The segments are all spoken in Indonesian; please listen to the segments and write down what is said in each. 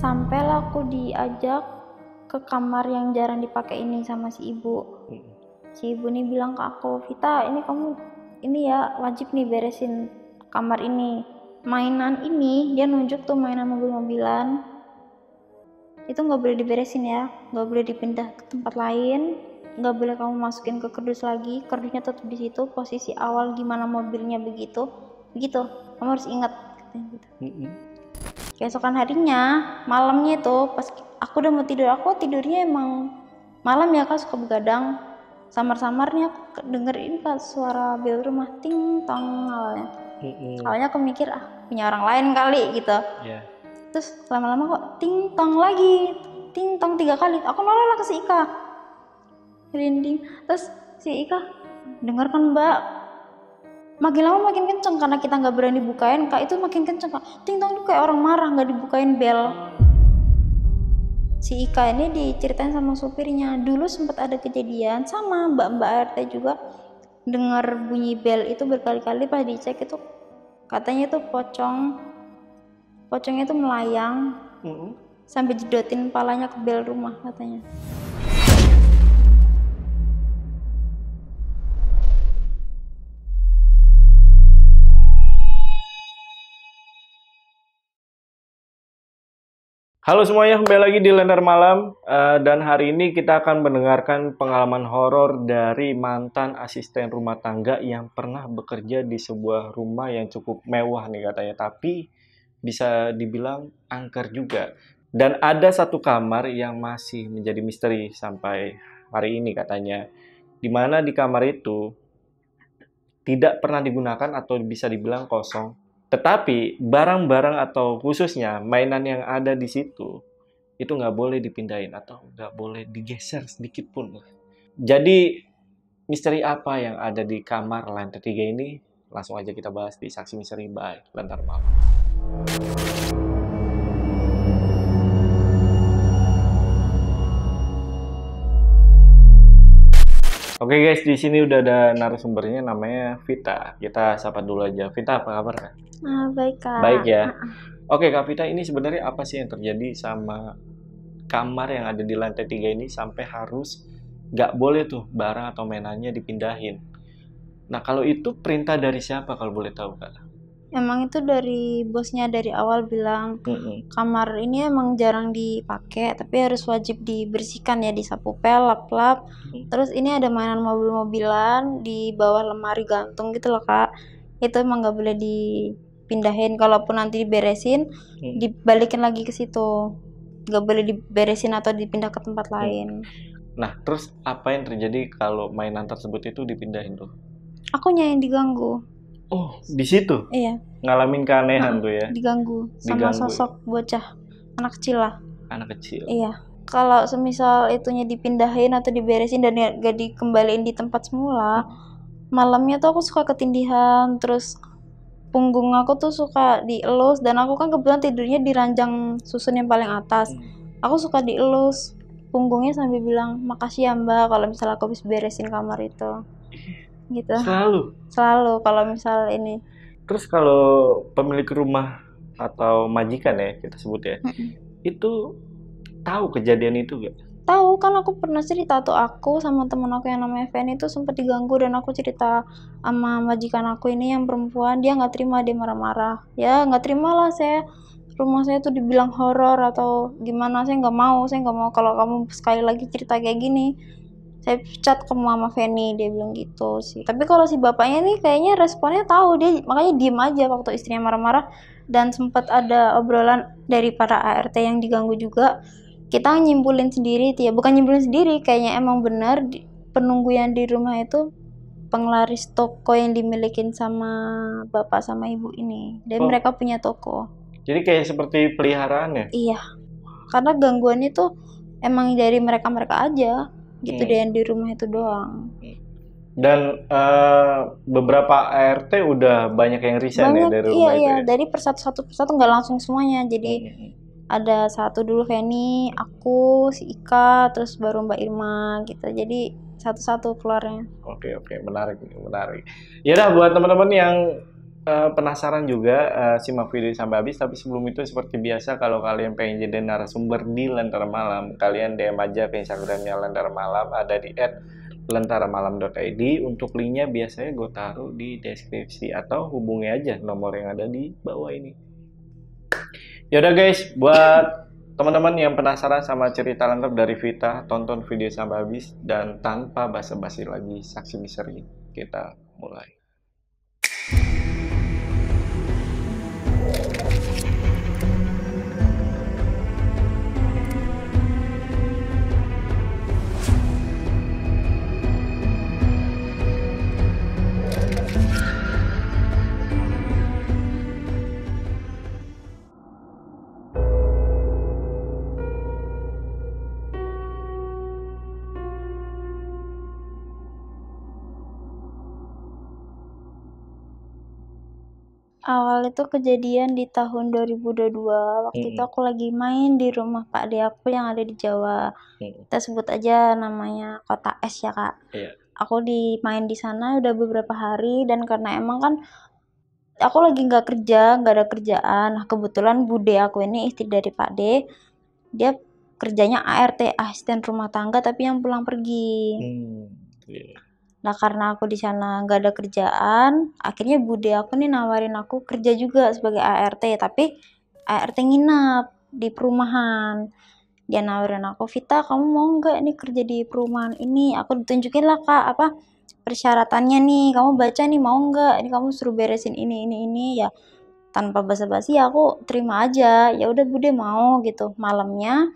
Sampailah aku diajak ke kamar yang jarang dipakai ini sama si ibu. Si ibu nih bilang ke aku, Vita, ini kamu ini ya wajib nih beresin kamar ini. Mainan ini dia nunjuk tuh mainan mobil-mobilan. Itu nggak boleh diberesin ya, nggak boleh dipindah ke tempat lain, nggak boleh kamu masukin ke kardus lagi, kardusnya tetap di situ, posisi awal gimana mobilnya begitu, kamu harus ingat gitu. Keesokan harinya, malamnya itu pas aku udah mau tidur, aku tidurnya emang malam ya Kak, suka begadang, samar-samarnya aku dengerin Kak suara bel rumah ting tong awalnya aku mikir punya orang lain kali gitu. Terus lama-lama kok ting tong lagi, ting tong 3 kali. Aku nolak lah ke si Ika, merinding. Terus si Ika, dengar kan Mbak, makin lama makin kenceng karena kita nggak berani bukain Kak, itu makin kenceng Kak. Ting tong itu kayak orang marah nggak dibukain bel. Si Ika ini diceritain sama supirnya, dulu sempat ada kejadian sama mbak-mbak RT juga dengar bunyi bel itu berkali-kali, pas dicek itu katanya itu pocongnya itu melayang sampai jedotin palanya ke bel rumah katanya. Halo semuanya, kembali lagi di Lentera Malam, dan hari ini kita akan mendengarkan pengalaman horor dari mantan asisten rumah tangga yang pernah bekerja di sebuah rumah yang cukup mewah nih katanya, tapi bisa dibilang angker juga. Dan ada satu kamar yang masih menjadi misteri sampai hari ini katanya, dimana di kamar itu tidak pernah digunakan atau bisa dibilang kosong. Tetapi barang-barang atau khususnya mainan yang ada di situ itu nggak boleh dipindahin atau nggak boleh digeser sedikit pun. Jadi misteri apa yang ada di kamar lantai 3 ini? Langsung aja kita bahas di Saksi Misteri by Lentera Malam. Oke guys, di sini udah ada narasumbernya namanya Vita. Kita sapa dulu aja. Vita, apa kabar Kak? Baik Kak. Baik ya. Oke Kak Vita, ini sebenarnya apa sih yang terjadi sama kamar yang ada di lantai 3 ini sampai harus nggak boleh tuh barang atau mainannya dipindahin? Nah kalau itu perintah dari siapa kalau boleh tahu Kak? Emang itu dari bosnya dari awal bilang kamar ini emang jarang dipakai, tapi harus wajib dibersihkan ya, disapu pel, lap-lap. Terus ini ada mainan mobil-mobilan di bawah lemari gantung gitu loh Kak. Itu emang nggak boleh dipindahin, kalaupun nanti diberesin dibalikin lagi ke situ. Nggak boleh diberesin atau dipindah ke tempat lain. Nah terus apa yang terjadi kalau mainan tersebut itu dipindahin tuh? Akunya yang diganggu. Oh, di situ? Iya. Ngalamin keanehan tuh ya? Diganggu sama sosok bocah, anak kecil lah. Anak kecil? Iya. Kalau semisal itunya dipindahin atau diberesin dan gak dikembaliin di tempat semula, malamnya tuh aku suka ketindihan, terus punggung aku tuh suka dielus, dan aku kan kebetulan tidurnya di ranjang susun yang paling atas. Aku suka dielus punggungnya sambil bilang, makasih ya Mbak kalau misalnya aku bisa beresin kamar itu. Gitu. Selalu kalau misal ini. Terus kalau pemilik rumah atau majikan ya kita sebut ya, itu tahu kejadian itu gak? Tahu, kan aku pernah cerita tuh, aku sama temen aku yang namanya Fanny itu sempat diganggu, dan aku cerita sama majikan aku ini yang perempuan, dia nggak terima, dia marah-marah. Ya nggak terima lah, rumah saya tuh dibilang horor atau gimana, saya nggak mau kalau kamu sekali lagi cerita kayak gini saya pecat ke mama Fanny, dia bilang gitu sih. Tapi kalau si bapaknya nih kayaknya responnya tahu, dia makanya diem aja waktu istrinya marah-marah. Dan sempat ada obrolan dari para ART yang diganggu juga, kita nyimpulin sendiri ya, bukan nyimpulin sendiri, kayaknya emang benar penunggu yang di rumah itu penglaris toko yang dimilikin sama bapak sama ibu ini, dan mereka punya toko. Jadi kayak seperti peliharaan ya? Iya, karena gangguannya tuh emang dari mereka-mereka aja gitu deh, yang di rumah itu doang. Dan beberapa ART udah banyak yang resign ya dari rumah itu ya? Dari persatu nggak langsung semuanya, jadi ada satu dulu Fanny, aku, si Ika, terus baru Mbak Irma gitu, jadi satu-satu keluarnya. Oke, menarik. Ya udah, buat teman-teman yang Penasaran juga, simak video sampai habis, tapi sebelum itu seperti biasa kalau kalian pengen jadi narasumber di Lentera Malam, kalian DM aja ke Instagramnya Lentera Malam, ada di @lentaramalam.id. Untuk linknya biasanya gue taruh di deskripsi atau hubungi aja nomor yang ada di bawah ini. Yaudah guys, buat teman-teman yang penasaran sama cerita lengkap dari Vita, tonton video sampai habis dan tanpa basa-basi lagi, saksi misteri, kita mulai. Awal itu kejadian di tahun 2022. Waktu itu aku lagi main di rumah Pak De aku yang ada di Jawa. Kita sebut aja namanya Kota Es ya, Kak. Iya. Aku main di sana udah beberapa hari dan karena emang kan aku lagi nggak kerja, nggak ada kerjaan. Nah, kebetulan Bude aku ini istri dari Pak De. Dia kerjanya ART, asisten rumah tangga, tapi yang pulang pergi. Iya. Nah, karena aku di sana nggak ada kerjaan, akhirnya Bude aku nih nawarin aku kerja juga sebagai ART, tapi ART nginep di perumahan. Dia nawarin aku, Vita, kamu mau nggak nih kerja di perumahan ini? Aku ditunjukin lah, Kak, apa persyaratannya nih, kamu baca nih, mau nggak? Ini kamu suruh beresin ini. Ya, tanpa basa-basi ya aku terima aja. Ya udah Bude mau gitu. Malamnya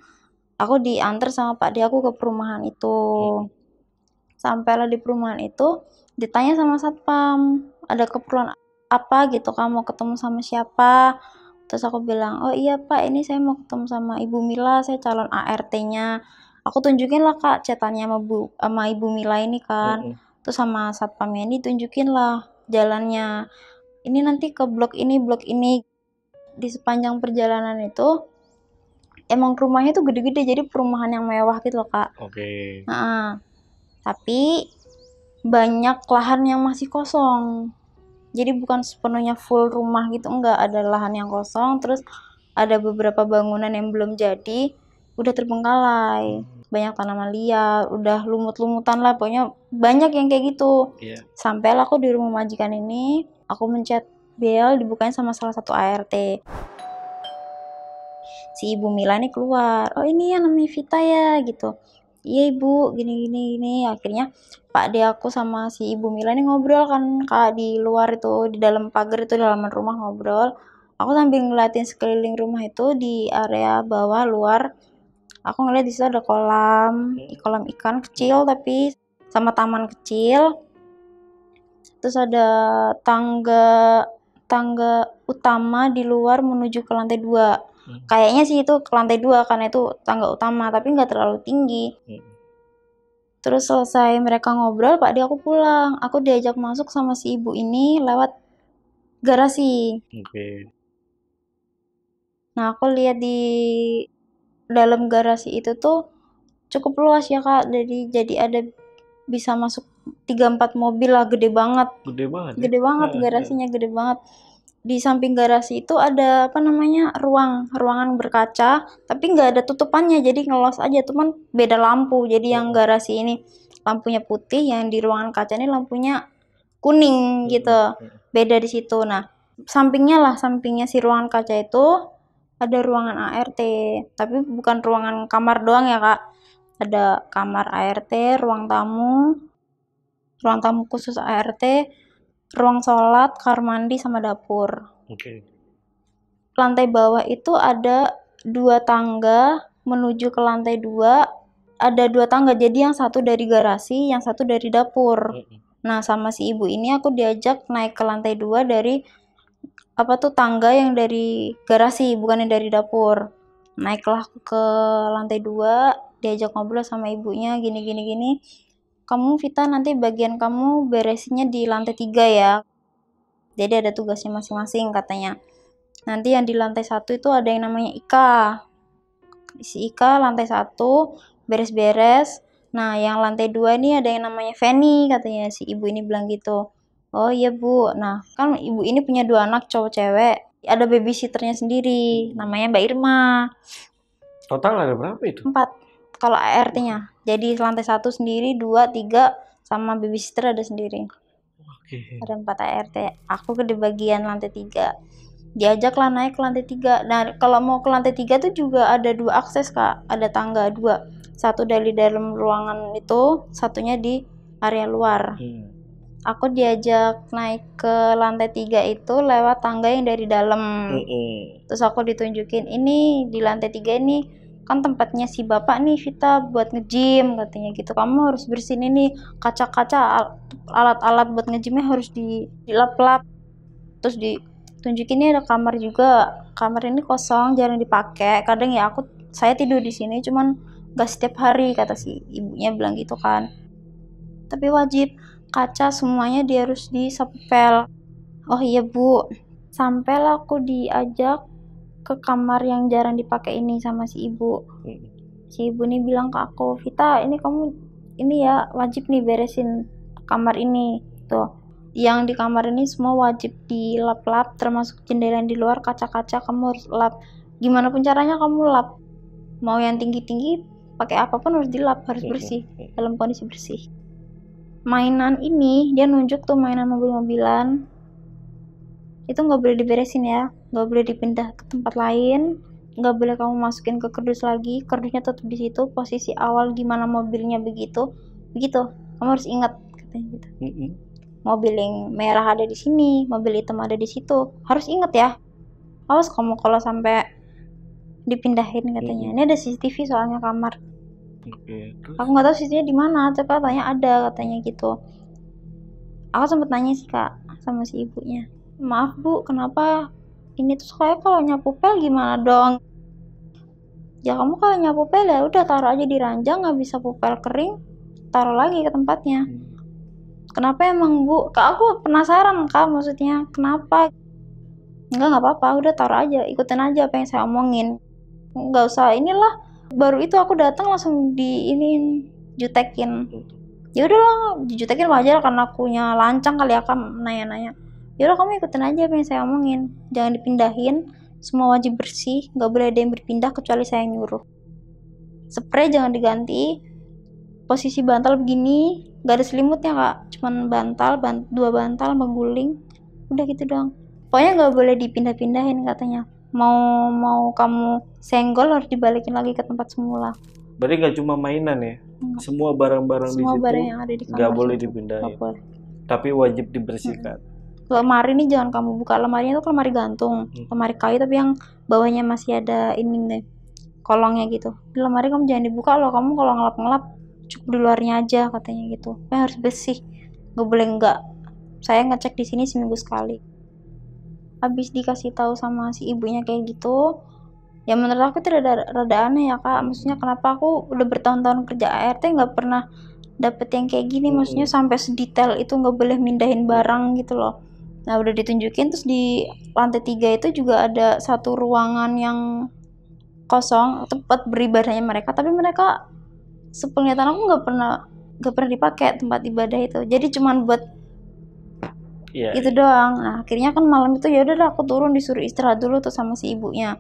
aku diantar sama Pak De aku ke perumahan itu. Sampailah di perumahan itu, ditanya sama satpam, ada keperluan apa gitu, kamu ketemu sama siapa? Terus aku bilang, oh iya Pak, ini saya mau ketemu sama Ibu Mila, saya calon ART-nya. Aku tunjukin lah Kak cetannya sama Ibu Mila ini kan. Terus sama satpamnya ini tunjukin lah jalannya. Ini nanti ke blok ini. Di sepanjang perjalanan itu emang rumahnya tuh gede-gede, jadi perumahan yang mewah gitu loh Kak. Oke. Nah, tapi banyak lahan yang masih kosong. Jadi bukan sepenuhnya full rumah gitu, enggak, ada lahan yang kosong, terus ada beberapa bangunan yang belum jadi, udah terbengkalai. Banyak tanaman liar, udah lumut-lumutan lah, pokoknya banyak yang kayak gitu. Iya. Sampailah aku di rumah majikan ini, aku mencet bel, dibukain sama salah satu ART. Si Ibu Mila nih keluar, oh ini yang namanya Vita ya gitu. Iya Ibu, gini. Akhirnya Pak De aku sama si Ibu Mila nih ngobrol kan Kak di luar itu, di dalam pagar itu, di halaman rumah ngobrol. Aku sambil ngeliatin sekeliling rumah itu di area bawah luar. Aku ngeliat di situ ada kolam ikan kecil tapi sama taman kecil. Terus ada tangga utama di luar menuju ke lantai 2. Kayaknya sih itu ke lantai 2 karena itu tangga utama, tapi nggak terlalu tinggi. Terus selesai mereka ngobrol, Pak De aku pulang. Aku diajak masuk sama si ibu ini lewat garasi. Nah, aku lihat di dalam garasi itu tuh cukup luas ya Kak. Jadi ada bisa masuk 3-4 mobil lah, gede banget. Gede banget garasinya, gede banget. Di samping garasi itu ada ruangan berkaca, tapi nggak ada tutupannya, jadi ngelos aja, cuman beda lampu. Jadi yang garasi ini lampunya putih, yang di ruangan kaca ini lampunya kuning gitu, beda di situ. Nah, sampingnya si ruangan kaca itu ada ruangan ART, tapi bukan ruangan kamar doang ya Kak, ada kamar ART, ruang tamu khusus ART, ruang sholat, kamar mandi, sama dapur. Lantai bawah itu ada 2 tangga menuju ke lantai 2. Ada 2 tangga, jadi yang satu dari garasi, yang satu dari dapur. Nah, sama si ibu ini aku diajak naik ke lantai 2 dari tangga yang dari garasi, bukan yang dari dapur. Naiklah ke lantai 2, diajak ngobrol sama ibunya, gini. Kamu Vita, nanti bagian kamu beresinnya di lantai 3 ya. Jadi ada tugasnya masing-masing katanya. Nanti yang di lantai 1 itu ada yang namanya Ika. Si Ika lantai 1 beres-beres. Nah, yang lantai 2 ini ada yang namanya Feni katanya, si ibu ini bilang gitu. Oh iya Bu, nah kan ibu ini punya 2 anak cowok cewek, ada babysitternya sendiri, namanya Mbak Irma. Total ada berapa itu? 4 kalau ART-nya. Jadi lantai 1 sendiri, 2, 3 sama babysitter ada sendiri. Oke. Ada 4 ART. Aku ke di bagian lantai 3. Diajaklah naik ke lantai 3. Nah, kalau mau ke lantai 3 tuh juga ada 2 akses, Kak. Ada tangga 2. Satu dari dalam ruangan itu, satunya di area luar. Aku diajak naik ke lantai 3 itu lewat tangga yang dari dalam. Terus aku ditunjukin, ini di lantai 3 ini kan tempatnya si bapak nih Vita buat nge-gym katanya gitu. Kamu harus bersihin ini kaca-kaca, alat-alat buat nge-gymnya harus dilap-lap. Terus ditunjukin ini ada kamar juga. Kamar ini kosong, jarang dipakai. Kadang ya saya tidur di sini cuman gak setiap hari kata si ibunya bilang gitu kan. Tapi wajib kaca semuanya dia harus disapu pel. Oh iya Bu, sampailah aku diajak ke kamar yang jarang dipakai ini sama si ibu. Si ibu nih bilang ke aku, Vita ini kamu ini ya wajib nih beresin kamar ini tuh. Yang di kamar ini semua wajib dilap-lap, termasuk jendela yang di luar, kaca-kaca kamu harus lap. Gimana pun caranya kamu lap. Mau yang tinggi-tinggi, pakai apapun harus dilap, harus bersih, dalam kondisi bersih. Mainan ini dia nunjuk tuh mainan mobil-mobilan. Itu nggak boleh diberesin ya, nggak boleh dipindah ke tempat lain, nggak boleh kamu masukin ke kardus lagi, kardusnya tetap di situ, posisi awal gimana mobilnya begitu, kamu harus ingat katanya gitu. Mobil yang merah ada di sini, mobil hitam ada di situ, harus ingat ya. Awas kamu kalau sampai dipindahin katanya. Ini ada CCTV soalnya kamar. Aku nggak tahu CCTV di mana, tapi katanya ada katanya gitu. Aku sempet nanya sih Kak sama si ibunya. Maaf Bu, kenapa ini tuh saya kalau nyapu pel gimana dong? Ya kamu kalau nyapu pel ya udah taruh aja di ranjang, nggak bisa pupel kering, taruh lagi ke tempatnya. Kenapa emang Bu? Kak aku penasaran Kak, maksudnya kenapa? Nggak apa-apa, udah taruh aja, ikutin aja apa yang saya omongin. Nggak usah inilah. Baru itu aku datang langsung jutekin. Ya udahlah, dijutekin wajar karena akunya lancang kali ya Kak nanya-nanya. Yaudah kamu ikutin aja apa yang saya omongin, jangan dipindahin, semua wajib bersih, nggak boleh ada yang berpindah kecuali saya yang nyuruh. Spray jangan diganti, posisi bantal begini, nggak ada selimutnya Kak, cuman dua bantal mengguling, udah gitu doang. Pokoknya nggak boleh dipindah-pindahin katanya. Mau kamu senggol harus dibalikin lagi ke tempat semula. Berarti nggak cuma mainan ya? Semua barang-barang di situ barang yang ada di kamar nggak boleh situ dipindahin. nggak boleh. Tapi wajib dibersihkan. Lemari ini jangan kamu buka, lemarinya tuh lemari gantung, lemari kayu tapi yang bawahnya masih ada ini deh, kolongnya gitu. Di lemari kamu jangan dibuka loh, kamu kalau ngelap-ngelap cukup di luarnya aja katanya gitu. Harus bersih, nggak boleh enggak. Saya ngecek di sini seminggu sekali. Habis dikasih tahu sama si ibunya kayak gitu, ya menurut aku itu rada aneh ya Kak. Maksudnya kenapa aku udah bertahun-tahun kerja ART nggak pernah dapet yang kayak gini, maksudnya sampai sedetail itu nggak boleh mindahin barang gitu loh. Nah udah ditunjukin, terus di lantai 3 itu juga ada satu ruangan yang kosong tempat beribadahnya mereka, tapi mereka sepenglihatan aku nggak pernah dipakai tempat ibadah itu, jadi cuman buat itu doang. Nah akhirnya kan malam itu ya udah aku turun disuruh istirahat dulu tuh sama si ibunya,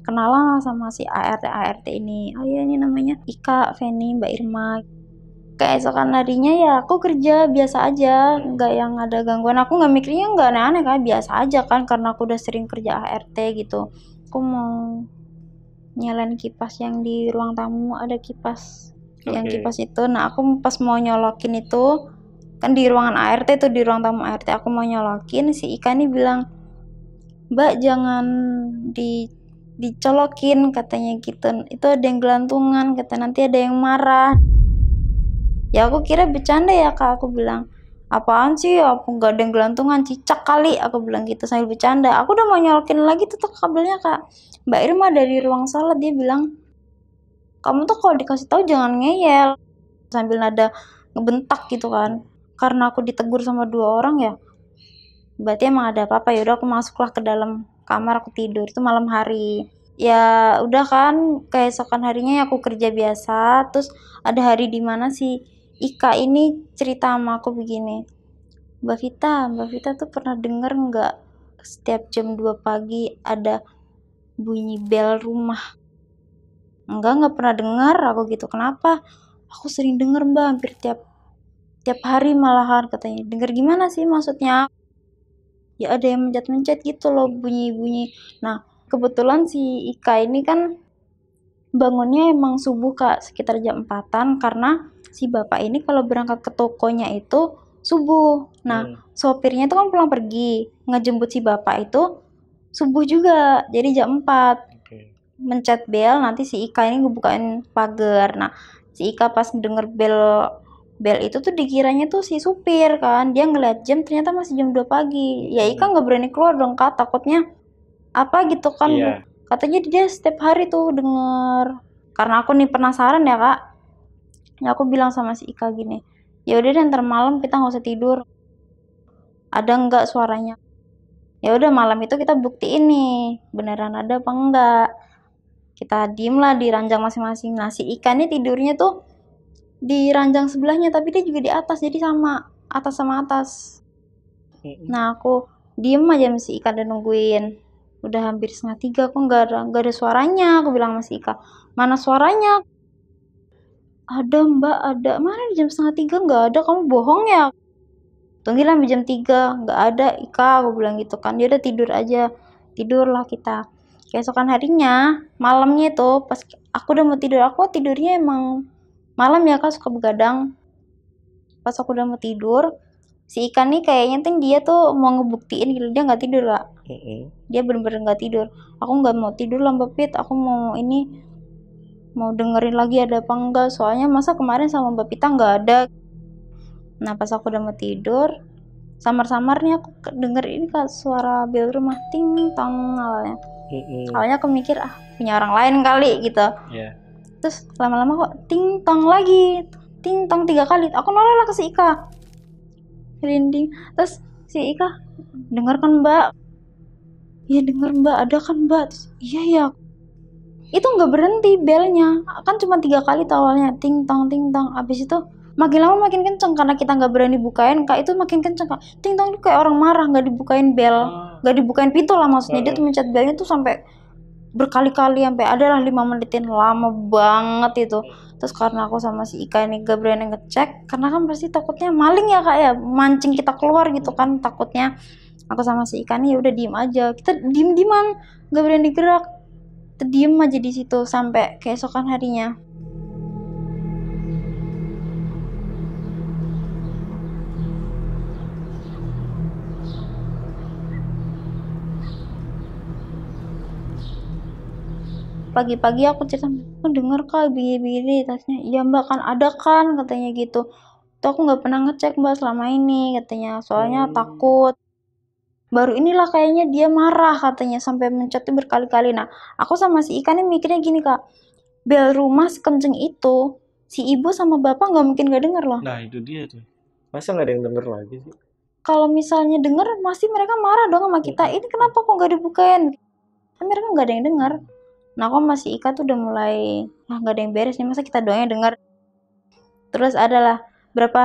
kenalan sama si ART ini. Oh iya ini namanya Ika, Feni, Mbak Irma. Keesokan harinya ya aku kerja biasa aja, nggak yang ada gangguan. Aku nggak mikirnya nggak aneh-aneh kan, biasa aja kan karena aku udah sering kerja ART gitu. Aku mau nyalain kipas yang di ruang tamu, ada kipas yang kipas itu. Nah aku pas mau nyolokin itu kan di ruangan ART tuh, di ruang tamu ART, aku mau nyolokin, si Ika nih bilang, Mbak jangan dicolokin katanya gitu, itu ada yang gelantungan, kata nanti ada yang marah. Ya aku kira bercanda ya Kak, aku bilang apaan sih, aku gak ada yang gelantungan, cicak kali, aku bilang gitu sambil bercanda. Aku udah mau nyolokin lagi tuh kabelnya Kak. Mbak Irma dari ruang salat dia bilang, kamu tuh kalau dikasih tahu jangan ngeyel, sambil nada ngebentak gitu kan. Karena aku ditegur sama 2 orang ya, berarti emang ada apa-apa. Ya udah aku masuklah ke dalam kamar, aku tidur. Itu malam hari. Ya udah kan, keesokan harinya aku kerja biasa. Terus ada hari dimana sih Ika ini cerita sama aku begini, Mbak Vita tuh pernah denger nggak setiap jam 2 pagi ada bunyi bel rumah? Nggak pernah dengar aku gitu. Kenapa? Aku sering denger Mbak, hampir tiap hari malahan katanya. Denger gimana sih maksudnya? Ya ada yang mencet-mencet gitu loh bunyi-bunyi. Nah, kebetulan si Ika ini kan bangunnya emang subuh Kak, sekitar jam 4-an karena si bapak ini kalau berangkat ke tokonya itu subuh. Nah, sopirnya itu kan pulang pergi, ngejemput si bapak itu subuh juga, jadi jam 4. Mencet bel, nanti si Ika ini ngebukain pagar. Nah, si Ika pas denger bel itu tuh dikiranya tuh si supir kan, dia ngeliat jam ternyata masih jam 2 pagi. Ya Ika nggak berani keluar dong Kak, takutnya apa gitu kan. Iya. Katanya dia setiap hari tuh denger. Karena aku nih penasaran ya Kak, ya aku bilang sama si Ika gini, ya udah deh ntar malam kita nggak usah tidur, ada nggak suaranya. Ya udah malam itu kita buktiin nih beneran ada apa enggak. Kita diem lah di ranjang masing-masing. Nah si Ika nih tidurnya tuh di ranjang sebelahnya, tapi dia juga di atas, jadi sama atas. Nah aku diem aja sama si Ika dan nungguin. Udah hampir 2:30 kok nggak ada suaranya. Aku bilang sama si Ika, mana suaranya? Ada Mbak, ada. Mana di jam 2:30 nggak ada, kamu bohong ya? Tungguin sampai jam 3, nggak ada Ika, aku bilang gitu kan. Dia udah tidur aja, tidurlah kita. Keesokan harinya, malamnya itu pas aku udah mau tidur, aku tidurnya emang malam ya Kak, suka begadang. Pas aku udah mau tidur, si Ikan nih kayaknya tuh dia tuh mau ngebuktiin gitu, dia nggak tidur Kak. Dia bener-bener nggak tidur. Aku nggak mau tidur lah Mbak Pit, aku mau dengerin lagi ada apa enggak, soalnya masa kemarin sama Mbak Pita nggak ada. Nah pas aku udah mau tidur, samar-samar nih aku denger ini Kak, suara bel rumah ting tong awalnya. Awalnya aku mikir punya orang lain kali gitu. Terus lama-lama kok ting tong lagi, ting tong 3 kali. Aku noleh lah ke si Ika, rinding. Terus si Ika, denger kan Mbak? Iya denger Mbak, ada kan Mbak? Terus, iya ya. Itu nggak berhenti belnya, kan cuma 3 kali tuh awalnya, ting tong. Abis itu makin lama makin kenceng karena kita nggak berani bukain Kak, itu makin kenceng Kak. Ting tong itu kayak orang marah, nggak dibukain bel, nggak dibukain pintu lah maksudnya. Dia tuh mencet belnya tuh sampai berkali-kali, sampai adalah 5 menitin, lama banget itu. Terus karena aku sama si Ika ini gak berani ngecek, karena kan pasti takutnya maling ya Kak ya, mancing kita keluar gitu kan takutnya. Aku sama si Ika nih udah diem aja, kita diem-dieman, gak berani gerak, kita diem aja di situ sampai keesokan harinya. Pagi-pagi aku cerita, aku denger Kak begini tasnya. Iya Mbak, kan ada kan katanya gitu. Tuh aku nggak pernah ngecek Mbak selama ini katanya, soalnya takut. Baru inilah kayaknya dia marah katanya sampai mencetnya berkali-kali. Nah aku sama si Ika nih mikirnya gini Kak, bel rumah sekenceng itu si ibu sama bapak nggak mungkin nggak denger loh. Nah itu dia tuh, masa nggak ada yang denger lagi sih? Kalau misalnya denger pasti mereka marah dong sama kita, ini kenapa kok nggak dibukain, kan mereka nggak ada yang denger. Nah aku masih Ika tuh udah mulai nggak ada yang beres nih, masa kita doangnya denger. Terus adalah berapa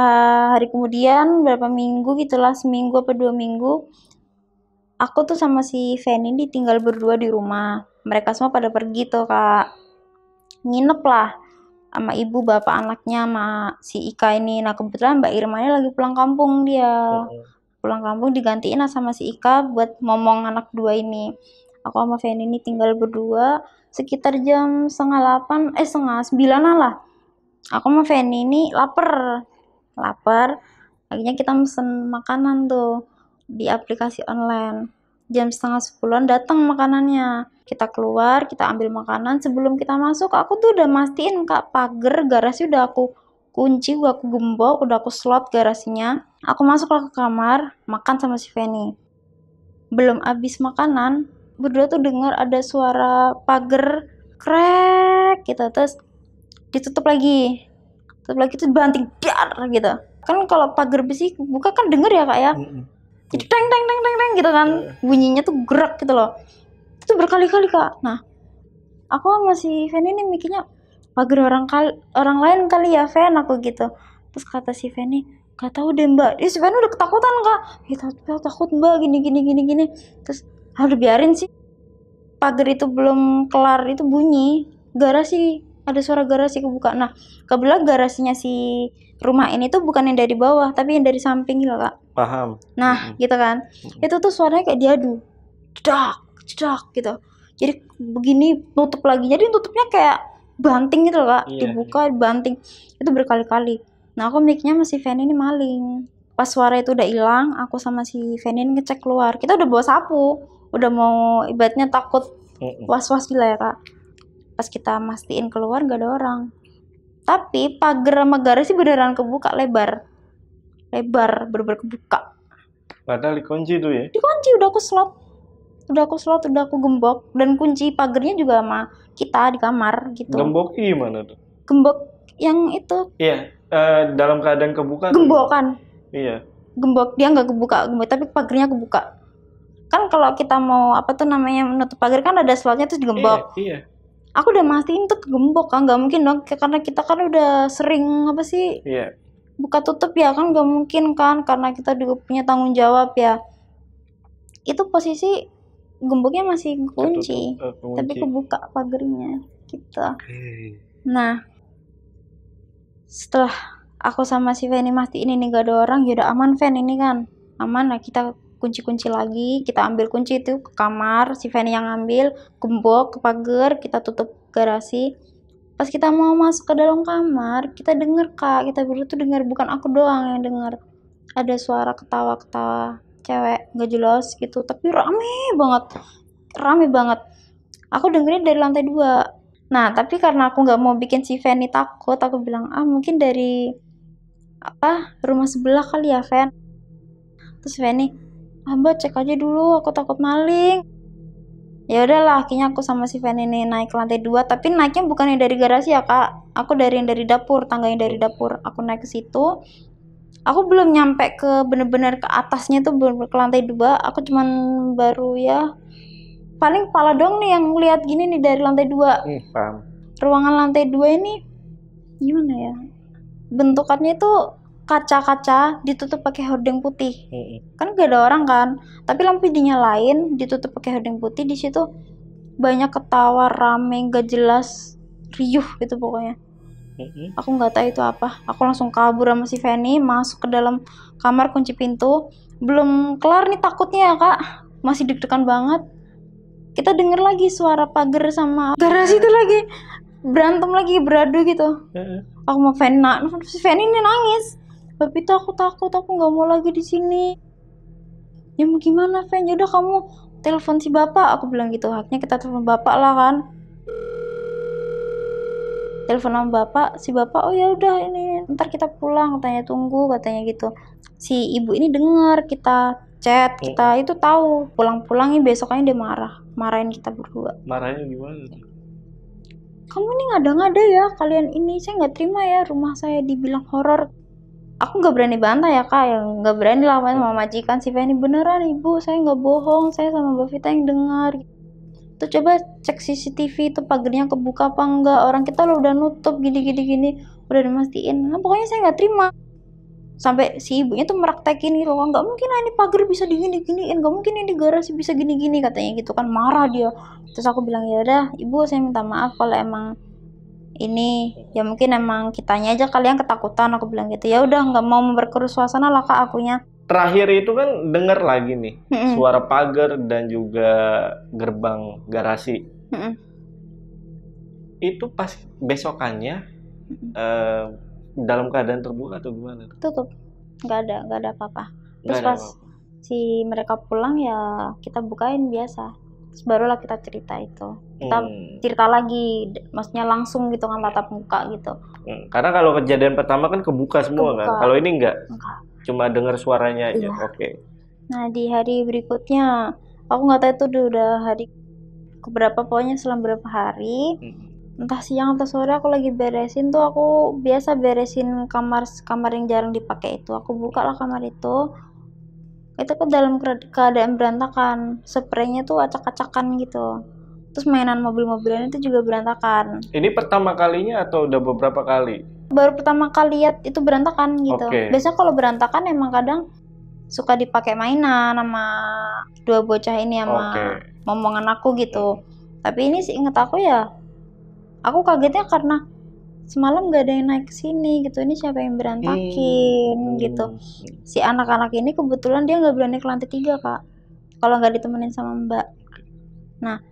hari kemudian, berapa minggu gitulah, seminggu apa 2 minggu, aku tuh sama si Fanny ini tinggal berdua di rumah. Mereka semua pada pergi tuh Kak, nginep lah sama ibu bapak anaknya sama si Ika ini. Nah kebetulan Mbak Irmanya lagi pulang kampung, dia pulang kampung digantiin lah sama si Ika buat ngomong anak dua ini. Aku sama Fanny ini tinggal berdua sekitar jam 7:30 lah. Aku sama Fanny ini lapar. Akhirnya kita mesen makanan tuh di aplikasi online. Jam 9:30 datang makanannya. Kita keluar, kita ambil makanan. Sebelum kita masuk, aku tuh udah mastiin Kak, pagar garasi udah aku kunci, udah aku gembok, udah aku slot garasinya. Aku masuklah ke kamar, makan sama si Fanny. Belum habis makanan, berdua tuh dengar ada suara pagar krek gitu, terus ditutup lagi tuh banting dar gitu kan. Kalau pagar besi buka kan denger ya Kak ya, jadi teng gitu kan, bunyinya tuh gerak gitu loh. Itu berkali-kali Kak. Nah aku sama si Fanny ini mikirnya pagar orang lain kali ya Fan, aku gitu. Terus kata si Fanny, Gak tahu deh mbak, si Fanny udah ketakutan kak, kita takut mbak gini. Terus udah biarin sih, pagar itu belum kelar itu bunyi garasi, ada suara garasi kebuka. Nah kebetulan garasinya si rumah ini tuh bukan yang dari bawah tapi yang dari samping gitu kak. Paham. Nah gitu kan, itu tuh suaranya kayak diadu, cedak gitu. Jadi begini nutup lagi, jadi tutupnya kayak banting gitu loh kak. Dibuka banting itu berkali-kali. Nah aku mikirnya masih Fanny ini maling. Pas suara itu udah hilang, aku sama si Fanny ini ngecek keluar. Kita udah bawa sapu, udah mau ibaratnya takut was-was gila ya kak. Pas kita mastiin keluar gak ada orang, tapi pagar sama garasi beneran kebuka lebar bener-bener kebuka. Padahal dikunci tuh ya? Dikunci, udah aku slot, udah aku gembok, dan kunci pagarnya juga sama kita di kamar gitu. Gembok gimana tuh? Gembok yang itu. Iya, dalam keadaan kebuka. Gembokan. Iya. Gembok dia nggak kebuka, tapi pagarnya kebuka. Kan kalau kita mau apa tuh namanya menutup pagar kan ada slotnya terus digembok. Iya. Aku udah mastiin tuh gembok kan, nggak mungkin dong karena kita kan udah sering apa sih? Iya. Buka tutup ya kan nggak mungkin kan, karena kita juga punya tanggung jawab ya. Itu posisi gemboknya masih kunci, tapi kebuka pagarnya gitu. Nah setelah aku sama si Fanny mastiin ini gak ada orang, ya udah aman Fan, ini kan aman. Nah kita kunci lagi, kita ambil kunci itu ke kamar, si Fanny yang ambil, gembok ke pagar, kita tutup garasi. Pas kita mau masuk ke dalam kamar, kita denger kak, kita berdua tuh denger, bukan aku doang yang denger, ada suara ketawa cewek gak jelas gitu, tapi rame banget. Aku dengerin dari lantai 2. Nah tapi karena aku gak mau bikin si Fanny takut, aku bilang mungkin dari rumah sebelah kali ya Fan. Terus Fanny, mbak cek aja dulu, aku takut maling. Ya udahlah, akhirnya aku sama si Fanny ini naik ke lantai 2, tapi naiknya bukan yang dari garasi ya kak, aku dari dapur, tangganya dari dapur. Aku naik ke situ, aku belum nyampe ke bener-bener ke atasnya tuh, belum ke lantai 2. Aku cuman baru ya paling kepala dong nih yang lihat gini nih dari lantai 2. Paham. Ruangan lantai 2 ini gimana ya, bentukannya itu kaca ditutup pakai hordeng putih. Kan gak ada orang kan, tapi lampu dinyalain, ditutup pakai hordeng putih. Di situ banyak ketawa rame gak jelas, riuh gitu pokoknya. Aku nggak tahu itu apa. Aku langsung kabur sama si Fanny, masuk ke dalam kamar, kunci pintu. Belum kelar nih takutnya ya kak, masih deg-degan banget. Kita denger lagi suara pagar sama garasi itu lagi berantem lagi, beradu gitu. Aku mau si Fanny ini nangis, tapi itu aku takut, aku nggak mau lagi di sini. Ya mau gimana Fan, yaudah kamu telepon si bapak, aku bilang gitu. Akhirnya kita telepon bapak lah kan, telepon sama bapak, si bapak oh ya udah ini ntar kita pulang, katanya tunggu katanya gitu. Si ibu ini dengar kita chat, kita itu tahu pulang-pulangnya besoknya dia marahin kita berdua. Marahnya gimana? Kamu ini ngada-ngada ya kalian ini, saya nggak terima ya rumah saya dibilang horor. Aku nggak berani bantah ya kak, yang nggak berani lah sama majikan si Fanny, beneran ibu saya nggak bohong, saya sama Mbak Vita yang dengar. Tuh coba cek CCTV itu pagarnya kebuka apa enggak, orang kita lo udah nutup gini udah dimastiin. Nah pokoknya saya nggak terima. Sampai si ibunya tuh meraktekin gitu, nggak mungkin ini pagar bisa diginiin, nggak mungkin ini garasi bisa gini katanya gitu kan, marah dia. Terus aku bilang ya udah ibu, saya minta maaf kalau emang ini ya mungkin emang kitanya aja kalian ketakutan, aku bilang gitu. Ya udah nggak mau memperkeruh suasana lah kak akunya. Terakhir itu kan denger lagi nih suara pagar dan juga gerbang garasi. Itu pas besokannya dalam keadaan terbuka atau gimana? Tutup, nggak ada apa-apa. Terus pas si mereka pulang ya kita bukain biasa. Terus barulah kita cerita itu. Kita cerita lagi, maksudnya langsung gitu kan, tatap muka gitu. Karena kalau kejadian pertama kan kebuka semua kan. Kalau ini enggak. Cuma dengar suaranya aja. Oke. Nah di hari berikutnya, aku nggak tahu itu udah hari keberapa, pokoknya selang berapa hari. Entah siang atau sore aku lagi beresin tuh, aku biasa beresin kamar yang jarang dipakai itu. Aku buka lah kamar itu kan dalam keadaan berantakan, spraynya tuh acak-acakan gitu. Terus mainan mobil-mobilan itu juga berantakan. Ini pertama kalinya atau udah beberapa kali? Baru pertama kali lihat itu berantakan gitu. Oke. Biasanya kalau berantakan emang kadang suka dipakai mainan sama dua bocah ini sama Oke. momongan aku gitu. Tapi ini sih inget aku ya, aku kagetnya karena semalam gak ada yang naik ke sini gitu. Ini siapa yang berantakin gitu. Si anak-anak ini kebetulan dia nggak berani ke lantai 3 kak, kalau nggak ditemenin sama mbak. Nah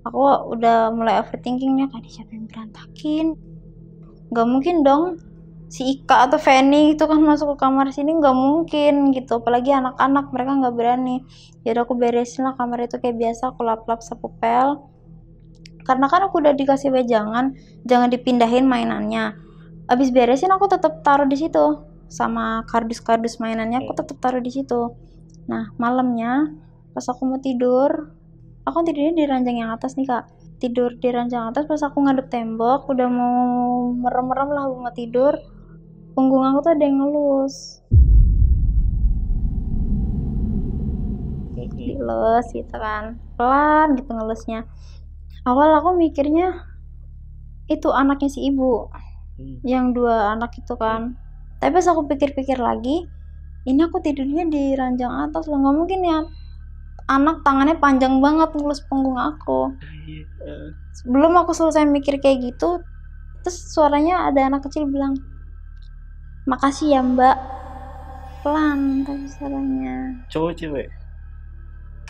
aku udah mulai overthinking nih, tadi siapa yang berantakin. Nggak mungkin dong si Ika atau Feni itu kan masuk ke kamar sini, nggak mungkin gitu, apalagi anak-anak, mereka nggak berani. Ya udah aku beresin lah kamar itu kayak biasa, aku lap-lap sapu pel, karena kan aku udah dikasih wejangan jangan dipindahin mainannya. Abis beresin aku tetap taruh di situ sama kardus-kardus mainannya, aku tetap taruh di situ. Nah malamnya pas aku mau tidur, aku tidurnya di ranjang yang atas nih kak, tidur di ranjang atas. Pas aku ngadep tembok udah mau merem-merem lah mau tidur, punggung aku tuh ada yang ngelus, dilus gitu kan, pelan gitu ngelusnya. Awal aku mikirnya itu anaknya si ibu, yang 2 anak itu kan. Tapi pas aku pikir-pikir lagi, ini aku tidurnya di ranjang atas loh, nggak mungkin ya anak tangannya panjang banget ngelus punggung aku. Sebelum aku selesai mikir kayak gitu, terus suaranya ada anak kecil bilang, makasih ya mbak. Pelan tapi suaranya. Cowok cewek?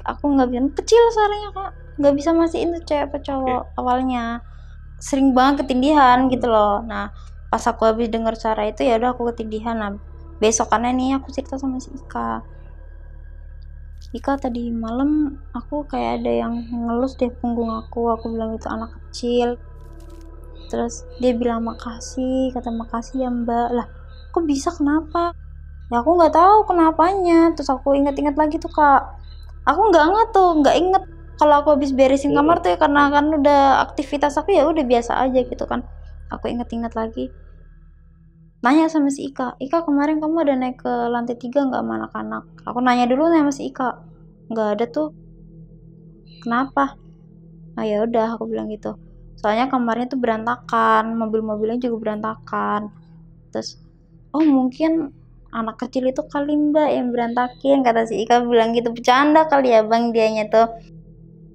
Aku nggak bisa, kecil suaranya kak, nggak bisa mastiin tuh cewek apa cowok. Awalnya sering banget ketindihan gitu loh. Nah pas aku habis dengar suara itu ya udah aku ketindihan. Nah besokannya nih aku cerita sama si Ika, tadi malam aku kayak ada yang ngelus deh punggung aku bilang itu anak kecil. Terus dia bilang makasih, kata makasih ya mbak. Lah kok bisa, kenapa? Ya aku nggak tahu kenapanya. Terus aku inget-inget lagi tuh kak, aku nggak inget kalau aku habis beresin kamar tuh ya, karena kan udah aktivitas aku ya udah biasa aja gitu kan. Aku inget-inget lagi, nanya sama si Ika kemarin kamu ada naik ke lantai 3 nggak sama anak-anak? Aku nanya dulu sama si Ika, nggak ada tuh. Kenapa? Ah ya udah aku bilang gitu, soalnya kamarnya tuh berantakan, mobil-mobilnya juga berantakan. Terus oh mungkin anak kecil itu kali mbak yang berantakin, kata si Ika bilang gitu, bercanda kali ya bang dianya tuh.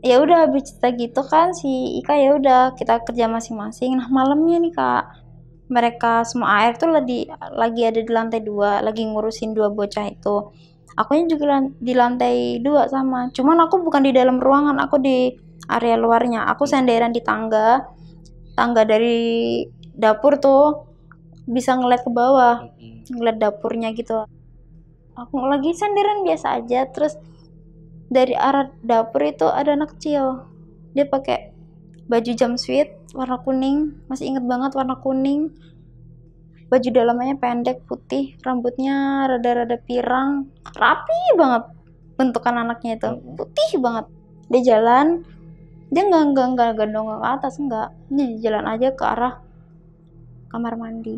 Ya udah habis cerita gitu kan si Ika, ya udah kita kerja masing-masing. Nah malamnya nih kak, mereka semua air tuh lagi ada di lantai 2, lagi ngurusin 2 bocah itu. Akunya juga di lantai 2 sama, cuman aku bukan di dalam ruangan, aku di area luarnya. Aku senderan di tangga dari dapur tuh, bisa ngeliat ke bawah, ngeliat dapurnya gitu. Aku lagi senderan biasa aja, terus dari arah dapur itu ada anak kecil, dia pakai baju jumpsuit warna kuning, masih inget banget warna kuning, baju dalamnya pendek putih, rambutnya rada-rada pirang, rapi banget bentukan anaknya itu, putih banget. Dia jalan, dia nggak gendong ke atas, enggak, dia jalan aja ke arah kamar mandi.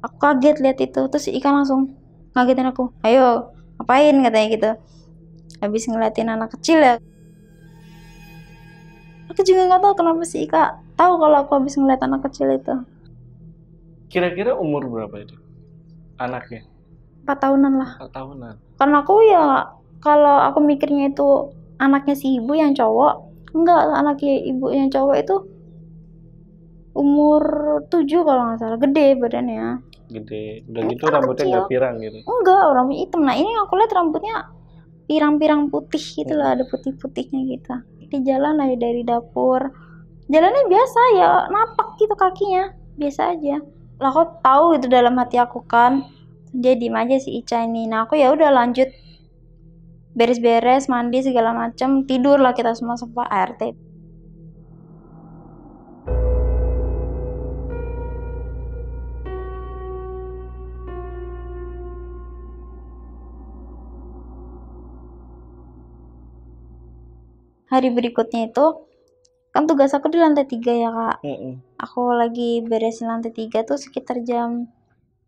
Aku kaget lihat itu, terus Ika langsung ngagetin aku, ayo ngapain katanya gitu. Habis ngeliatin anak kecil ya, aku juga nggak tahu kenapa sih Ika tahu kalau aku habis ngeliat anak kecil itu. Kira-kira umur berapa itu anaknya? 4 tahunan lah. 4 tahunan. Karena aku ya, kalau aku mikirnya itu anaknya si ibu yang cowok, enggak, anaknya ibu yang cowok itu umur 7 kalau nggak salah, gede badannya. Gede, udah gitu rambutnya nggak pirang gitu? Enggak, rambutnya hitam. Nah ini aku lihat rambutnya pirang-pirang putih gitu lah, ada putih-putihnya gitu. Di jalan aja dari dapur, jalannya biasa ya, napak gitu kakinya, biasa aja. Lah aku tahu itu dalam hati aku kan, dia diem aja si Ica ini. Nah aku ya udah lanjut beres-beres, mandi segala macam, tidur lah kita semua ART. Hari berikutnya itu kan tugas aku di lantai 3 ya kak. Aku lagi beresin lantai 3 tuh sekitar jam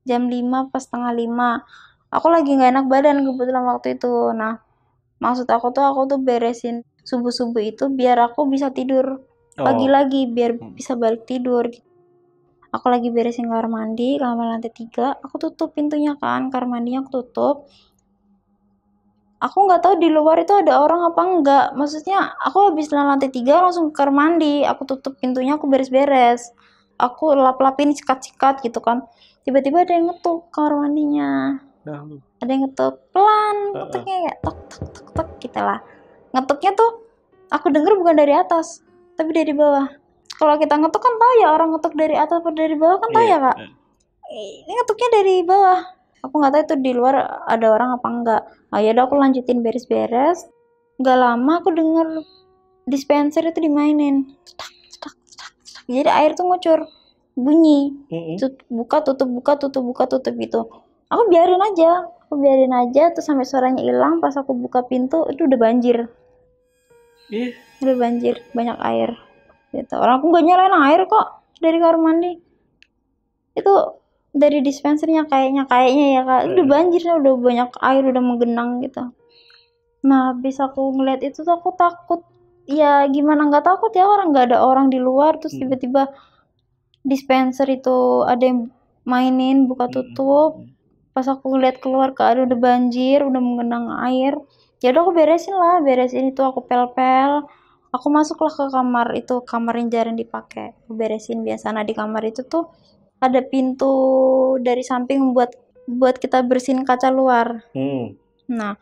5 pas setengah 5. Aku lagi nggak enak badan kebetulan waktu itu. Nah maksud aku tuh beresin subuh-subuh itu biar aku bisa tidur pagi lagi, biar bisa balik tidur. Aku lagi beresin kamar mandi, kamar lantai 3. Aku tutup pintunya kan, kamar mandinya aku tutup. Aku nggak tahu di luar itu ada orang apa enggak. Maksudnya aku habis lantai 3 langsung ke kamar mandi. Aku tutup pintunya, aku beres-beres. Aku lap-lapin sikat-sikat gitu kan. Tiba-tiba ada yang ngetuk kamar mandinya. Ada yang ngetuk pelan, ngetuknya kayak tok tok tok tok gitu lah. Ngetuknya tuh aku denger bukan dari atas, tapi dari bawah. Kalau kita ngetuk kan tahu ya orang ngetuk dari atas atau dari bawah kan tahu ya kak. Ini ngetuknya dari bawah. Aku nggak tahu itu di luar ada orang apa enggak. Oh ya udah aku lanjutin beres-beres. Nggak lama aku denger dispenser itu dimainin. Cetak, cetak, cetak, cetak. Jadi air tuh ngucur, bunyi. Buka tutup buka tutup buka tutup gitu. Aku biarin aja terus sampai suaranya hilang. Pas aku buka pintu itu udah banjir. Udah banjir, banyak air gitu. Orang aku nggak nyalain air kok dari kamar mandi. Itu dari dispensernya kayaknya ya kak. Udah banjir, udah banyak air, udah menggenang gitu. Nah habis aku ngeliat itu tuh aku takut. Ya gimana nggak takut ya, orang nggak ada orang di luar terus tiba-tiba dispenser itu ada yang mainin buka tutup. Pas aku ngeliat keluar keadaan udah banjir, udah menggenang air. Ya udah aku beresin itu, aku pel-pel. Aku masuklah ke kamar itu, kamar yang jarang dipakai. Aku beresin biasa. Nah di kamar itu tuh ada pintu dari samping buat kita bersihin kaca luar. Nah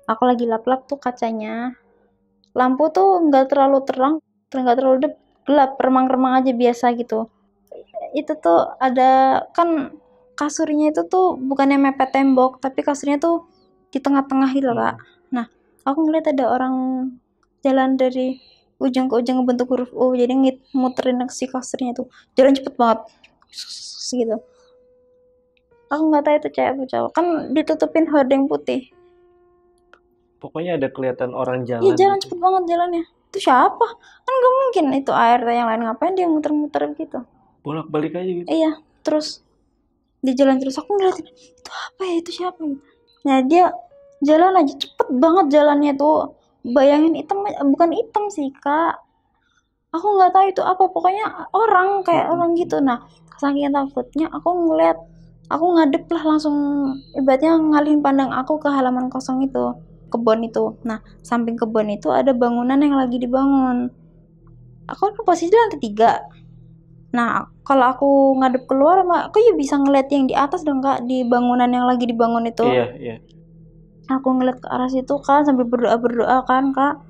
aku lagi lap-lap tuh kacanya. Lampu tuh nggak terlalu terang, nggak terlalu gelap, remang-remang aja biasa gitu. Itu tuh ada kan kasurnya itu tuh bukannya mepet tembok, tapi kasurnya tuh di tengah-tengah gitu kak. Nah aku ngeliat ada orang jalan dari ujung ke ujung bentuk huruf U, jadi muterin si kasurnya tuh jalan cepet banget gitu. Aku nggak tahu itu cewek apa cowok, kan ditutupin hordeng putih. Pokoknya ada kelihatan orang jalan. Iya jalan cepet banget jalannya. Itu siapa? Kan gak mungkin itu air yang lain, ngapain dia muter-muter gitu. Bolak-balik aja gitu. Iya terus di jalan terus aku ngeliatin itu apa ya, itu siapa gitu. Nah dia jalan aja cepet banget jalannya tuh, bayangin hitam, bukan hitam sih kak, aku nggak tahu itu apa, pokoknya orang kayak orang gitu. Nah saking takutnya aku ngadep lah langsung, ibaratnya ngalihin pandang aku ke halaman kosong itu, kebun itu. Nah samping kebun itu ada bangunan yang lagi dibangun. Aku kan posisi lantai 3. Nah, kalau aku ngadep keluar, aku ya bisa ngeliat yang di atas dong kak, di bangunan yang lagi dibangun itu. Iya. Aku ngeliat ke arah situ kan, sambil berdoa kan kak.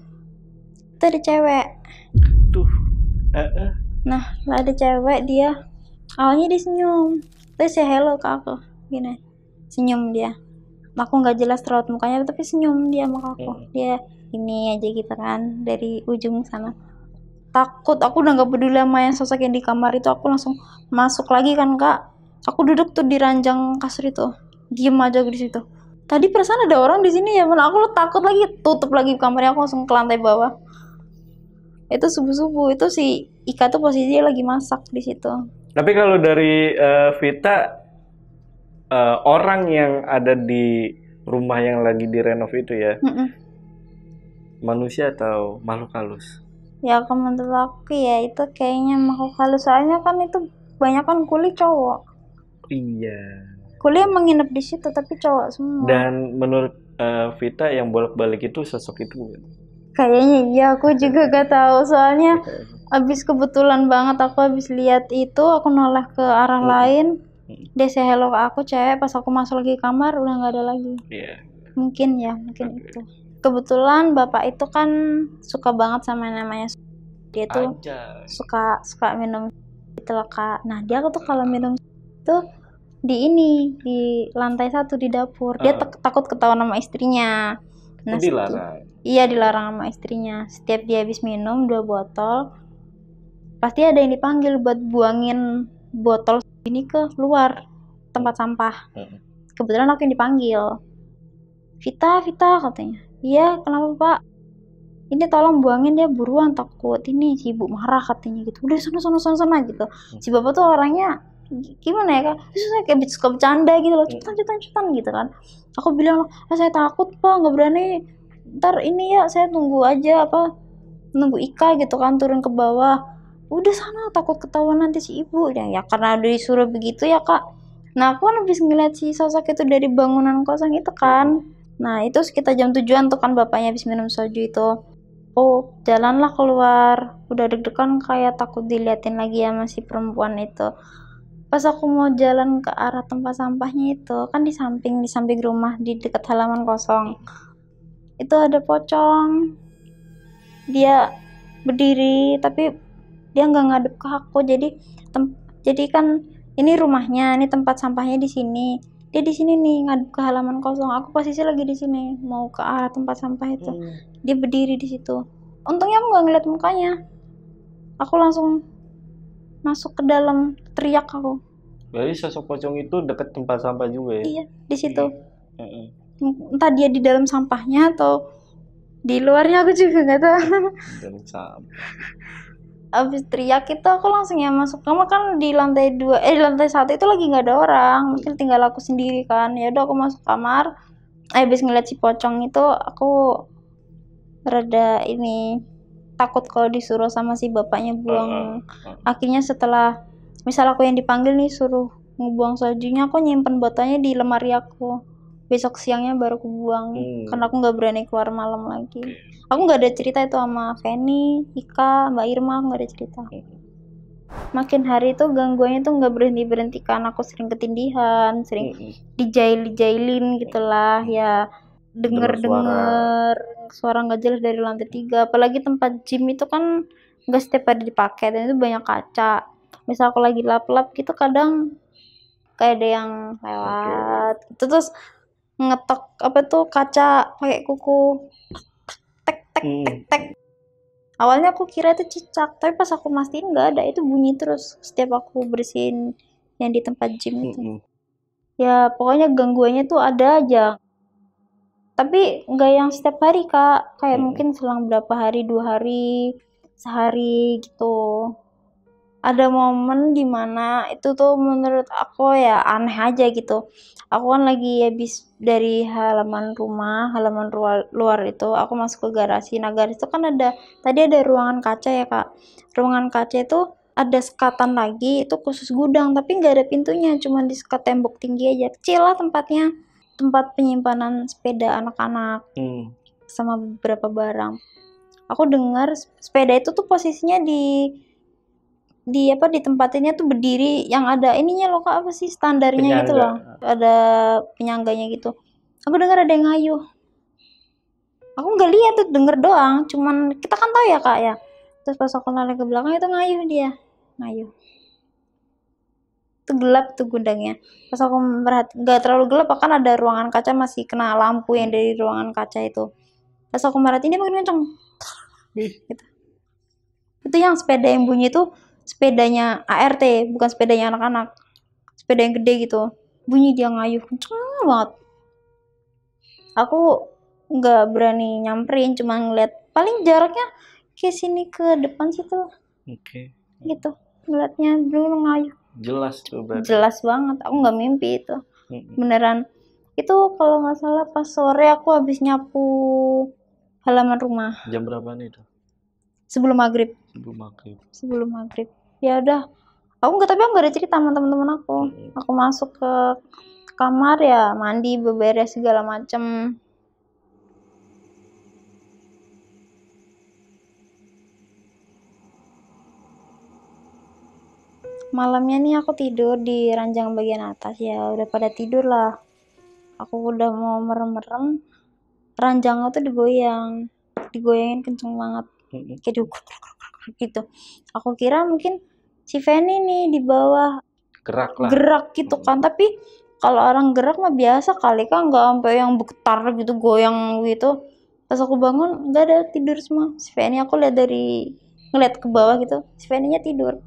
Itu ada cewek. Nah, ada cewek, dia awalnya dia senyum, terus say hello ke aku, gini, senyum dia. Aku nggak jelas raut mukanya, tapi senyum dia sama aku. Dia ini aja gitu kan, dari ujung sana. Takut, aku udah nggak peduli sama yang sosok yang di kamar itu. Aku langsung masuk lagi kan kak. Aku duduk tuh di ranjang kasur itu, diem aja di situ. Tadi perasaan ada orang di sini ya, mana aku takut lagi, tutup lagi kamarnya, aku langsung ke lantai bawah. Itu subuh-subuh itu si Ika tuh posisinya lagi masak di situ. Tapi kalau dari Vita, orang yang ada di rumah yang lagi direnov itu ya, manusia atau makhluk halus? Ya kalau menurut aku ya itu kayaknya makhluk halus, soalnya kan itu banyak kan kuli cowok. Iya. Kuli emang nginep di situ tapi cowok semua. Dan menurut Vita yang bolak-balik itu sosok itu bukan? Kayaknya iya, aku juga gak tahu soalnya abis kebetulan banget aku habis lihat itu, aku noleh ke arah lain, dia say hello ke aku cewek, pas aku masuk lagi kamar udah nggak ada lagi. Mungkin itu. Kebetulan bapak itu kan suka banget sama namanya, dia tuh suka minum itu loh kak. Nah dia tuh kalau minum itu di lantai 1 di dapur. Dia takut ketahuan sama istrinya. Nah, dilarang. Iya dilarang sama istrinya. Setiap dia habis minum 2 botol, pasti ada yang dipanggil buat buangin botol ini ke luar tempat sampah. Kebetulan aku yang dipanggil. Vita katanya. Iya kenapa pak? Ini tolong buangin, dia buruan, takut ini si ibu marah katanya gitu. Udah sana gitu. Si bapak tuh orangnya gimana ya kak? Terus kayak suka bercanda gitu loh, cepetan gitu kan. Aku bilang saya takut pak, nggak berani. Ntar ini ya saya tunggu aja nunggu Ika gitu kan turun ke bawah. udah sana, takut ketahuan nanti si ibu. Ya karena udah disuruh begitu ya kak. Nah aku kan habis ngeliat si sosok itu dari bangunan kosong itu kan. Nah itu sekitar jam 7-an tuh kan bapaknya habis minum soju itu. Oh jalanlah keluar, udah deg-degan kayak takut diliatin lagi sama si perempuan itu. Pas aku mau jalan ke arah tempat sampahnya itu kan di samping rumah di dekat halaman kosong itu ada pocong, dia berdiri tapi dia nggak ngadep ke aku. Jadi kan ini rumahnya, ini tempat sampahnya di sini, dia di sini nih ngadep ke halaman kosong, aku posisi lagi di sini mau ke arah tempat sampah itu. Dia berdiri di situ. Untungnya aku nggak ngeliat mukanya, aku langsung masuk ke dalam, teriak aku. Jadi sosok pocong itu dekat tempat sampah juga ya? Iya di situ. Entah dia di dalam sampahnya atau di luarnya, aku juga nggak tahu. Dalam sampah. Abis teriak itu aku langsung ya masuk kamar, kan di lantai 2 di lantai 1 itu lagi nggak ada orang, mungkin tinggal aku sendiri kan. Ya udah aku masuk kamar. Abis ngeliat si pocong itu aku rada ini takut kalau disuruh sama si bapaknya buang. Akhirnya setelah misal aku yang dipanggil nih suruh ngebuang sojunya, aku nyimpen botolnya di lemari aku, besok siangnya baru aku buang. Karena aku nggak berani keluar malam lagi. Aku nggak ada cerita itu sama Feni, Ika, Mbak Irma, aku nggak ada cerita. Makin hari itu gangguannya tuh nggak berhenti kan. Aku sering ketindihan, sering dijailin gitulah ya, denger suara nggak jelas dari lantai 3. Apalagi tempat gym itu kan nggak setiap hari dipakai dan itu banyak kaca. Misal aku lagi lap-lap gitu kadang kayak ada yang lewat gitu, terus ngetok apa tuh kaca pakai kuku, tek. Awalnya aku kira itu cicak, tapi pas aku mastiin nggak ada, itu bunyi terus setiap aku bersihin yang di tempat gym itu. Ya pokoknya gangguannya tuh ada aja, tapi nggak yang setiap hari kak, kayak mungkin selang berapa hari, 2 hari, sehari gitu. Ada momen dimana itu tuh menurut aku ya aneh aja gitu. Aku kan lagi habis dari halaman luar itu, aku masuk ke garasi. Nah garasi itu kan tadi ada ruangan kaca ya kak. Ruangan kaca itu ada sekatan lagi, itu khusus gudang, tapi nggak ada pintunya, cuma di sekat tembok tinggi aja. Kecil lah tempatnya, tempat penyimpanan sepeda anak-anak sama beberapa barang. Aku dengar sepeda itu tuh posisinya di tempatinnya tuh berdiri, yang ada ininya loh kak, apa sih standarnya gitu loh, ada penyangganya gitu. Aku dengar ada yang ngayuh, aku nggak lihat tuh, denger doang, cuman kita kan tahu ya kak ya. Terus pas aku noleh ke belakang itu ngayuh itu gelap tuh gudangnya. Pas aku merhatiin nggak terlalu gelap, kan ada ruangan kaca masih kena lampu yang dari ruangan kaca itu. Pas aku merhatiin dia makin kenceng gitu. Itu yang sepeda yang bunyi tuh sepedanya ART, bukan sepedanya anak-anak, sepeda yang gede gitu. Bunyi dia ngayuh kenceng banget. Aku nggak berani nyamperin, cuma ngeliat paling jaraknya ke sini ke depan situ. Gitu ngeliatnya dulu ngayuh. Jelas tuh berarti. Jelas banget, aku nggak mimpi itu. Beneran. Itu kalau nggak salah pas sore aku habis nyapu halaman rumah. Jam berapa nih itu? Sebelum maghrib. Ya udah, aku nggak ada cerita sama teman-teman aku. Aku masuk ke kamar ya, mandi, beberes segala macem. Malamnya nih aku tidur di ranjang bagian atas, ya udah pada tidur lah. Aku udah mau merem-merem, ranjangnya tuh digoyangin kenceng banget, kayak diukur gitu. Aku kira mungkin si Feni nih di bawah gerak gitu kan, tapi kalau orang gerak mah biasa kali kan, nggak sampai yang bergetar gitu, goyang gitu. Pas aku bangun nggak ada, tidur semua. Si Feni aku ngeliat ke bawah gitu, si Feni-nya tidur,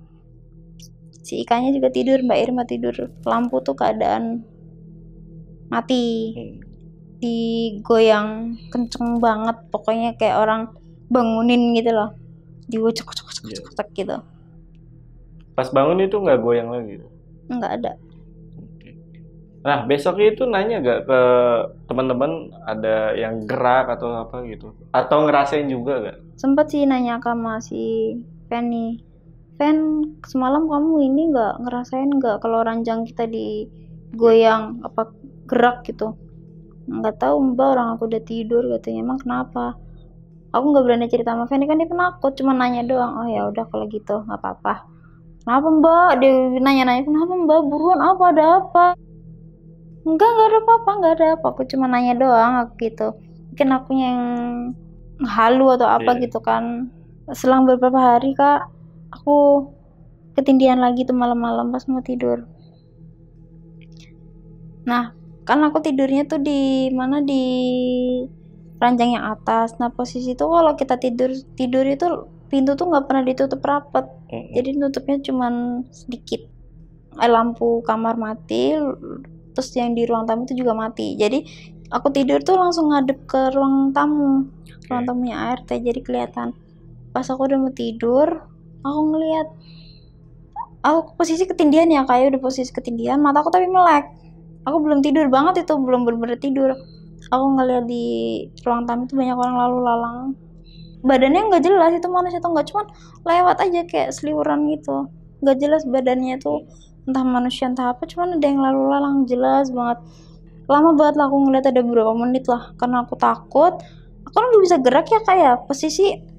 si Ikanya juga tidur, Mbak Irma tidur. Lampu tuh keadaan mati, digoyang kenceng banget, pokoknya kayak orang bangunin gitu loh, diwocok gitu. Pas bangun itu nggak goyang lagi? Nggak ada. Nah besoknya itu nanya gak ke teman-teman ada yang gerak atau apa gitu, atau ngerasain juga gak? Sempet sih nanya sama si Feni Fen, semalam kamu ini ngerasain nggak kalau ranjang kita digoyang apa gerak gitu? Nggak tahu mbak, orang aku udah tidur katanya. Emang kenapa? Aku nggak berani cerita sama Fen, kan dia penakut, cuma nanya doang. Oh ya udah kalau gitu nggak apa-apa. Kenapa mbak? Dia nanya-nanya, kenapa mbak? Buruan, apa, ada apa? Nggak ada apa-apa, nggak ada apa. Aku cuma nanya doang aku gitu. Mungkin aku yang halu atau apa gitu kan. Selang beberapa hari kak, aku ketindihan lagi tuh malam-malam pas mau tidur. Nah, kan aku tidurnya tuh di mana, di ranjang yang atas. Nah, posisi itu kalau kita tidur itu pintu tuh nggak pernah ditutup rapat. Jadi nutupnya cuman sedikit. Lampu kamar mati, terus yang di ruang tamu itu juga mati. Jadi aku tidur tuh langsung ngadep ke ruang tamu, ruang tamunya ART. Jadi kelihatan. Pas aku udah mau tidur, aku ngeliat, aku posisi ketindihan ya, kayak udah posisi ketindihan, mata aku tapi melek. Aku belum tidur banget itu, belum bener-bener tidur. Aku ngeliat di ruang tamu itu banyak orang lalu lalang. Badannya nggak jelas itu manusia atau nggak, cuman lewat aja kayak seliuran gitu. Nggak jelas badannya tuh, entah manusia entah apa, cuman ada yang lalu lalang jelas banget. Lama banget lah aku ngeliat, ada beberapa menit lah, karena aku takut. Aku kan nggak bisa gerak ya, kayak posisi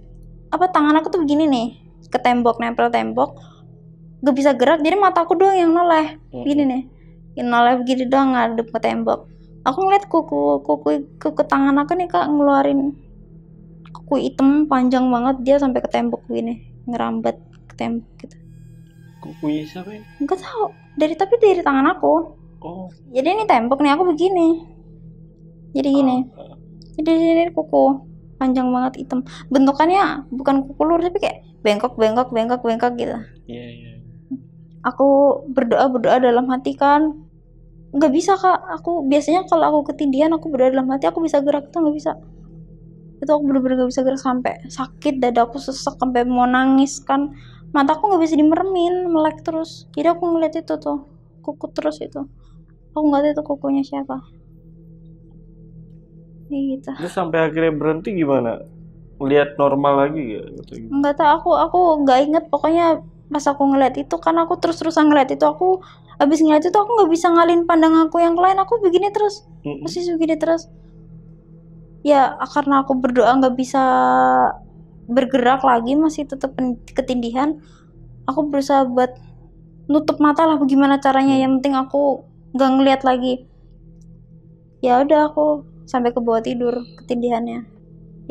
apa, tangan aku tuh begini nih ke tembok, nempel tembok, gak bisa gerak. Jadi mata aku doang yang noleh gini nih, yang noleh begini doang ngadep ke tembok. Aku ngeliat kuku tangan aku nih kak, ngeluarin kuku hitam panjang banget, dia sampai ke tembok gini, ngerambat ke tembok gitu. Kukunya siapa ya? Nggak tahu, tapi dari tangan aku. Jadi ini tembok nih, aku begini, jadi gini. Jadi ini kuku panjang banget hitam, bentukannya bukan kuku lurus tapi kayak bengkok gitu. Iya. Aku berdoa dalam hati kan, nggak bisa kak. Aku biasanya kalau aku ketindihan aku berdoa dalam hati, aku bisa gerak, itu nggak bisa. Itu aku bener-bener nggak bisa gerak, sampai sakit dadaku, sesek sampai mau nangis kan. Mataku nggak bisa dimeremin, melek terus. Jadi aku ngeliat itu tuh kuku terus itu. Aku nggak tahu itu kukunya siapa. Gitu. Terus sampai akhirnya berhenti gimana? Lihat normal lagi gak? Nggak tahu, aku nggak inget. Pokoknya pas aku ngeliat itu kan, aku terus-terusan ngeliat itu. Aku abis ngeliat itu aku nggak bisa ngalihin pandang aku yang lain. Aku begini terus, posisi begini terus. Ya karena aku berdoa nggak bisa bergerak lagi, masih tetap ketindihan. Aku berusaha buat nutup mata lah, bagaimana caranya. Yang penting aku nggak ngeliat lagi. Ya udah, aku sampai ke bawah tidur ketindihannya.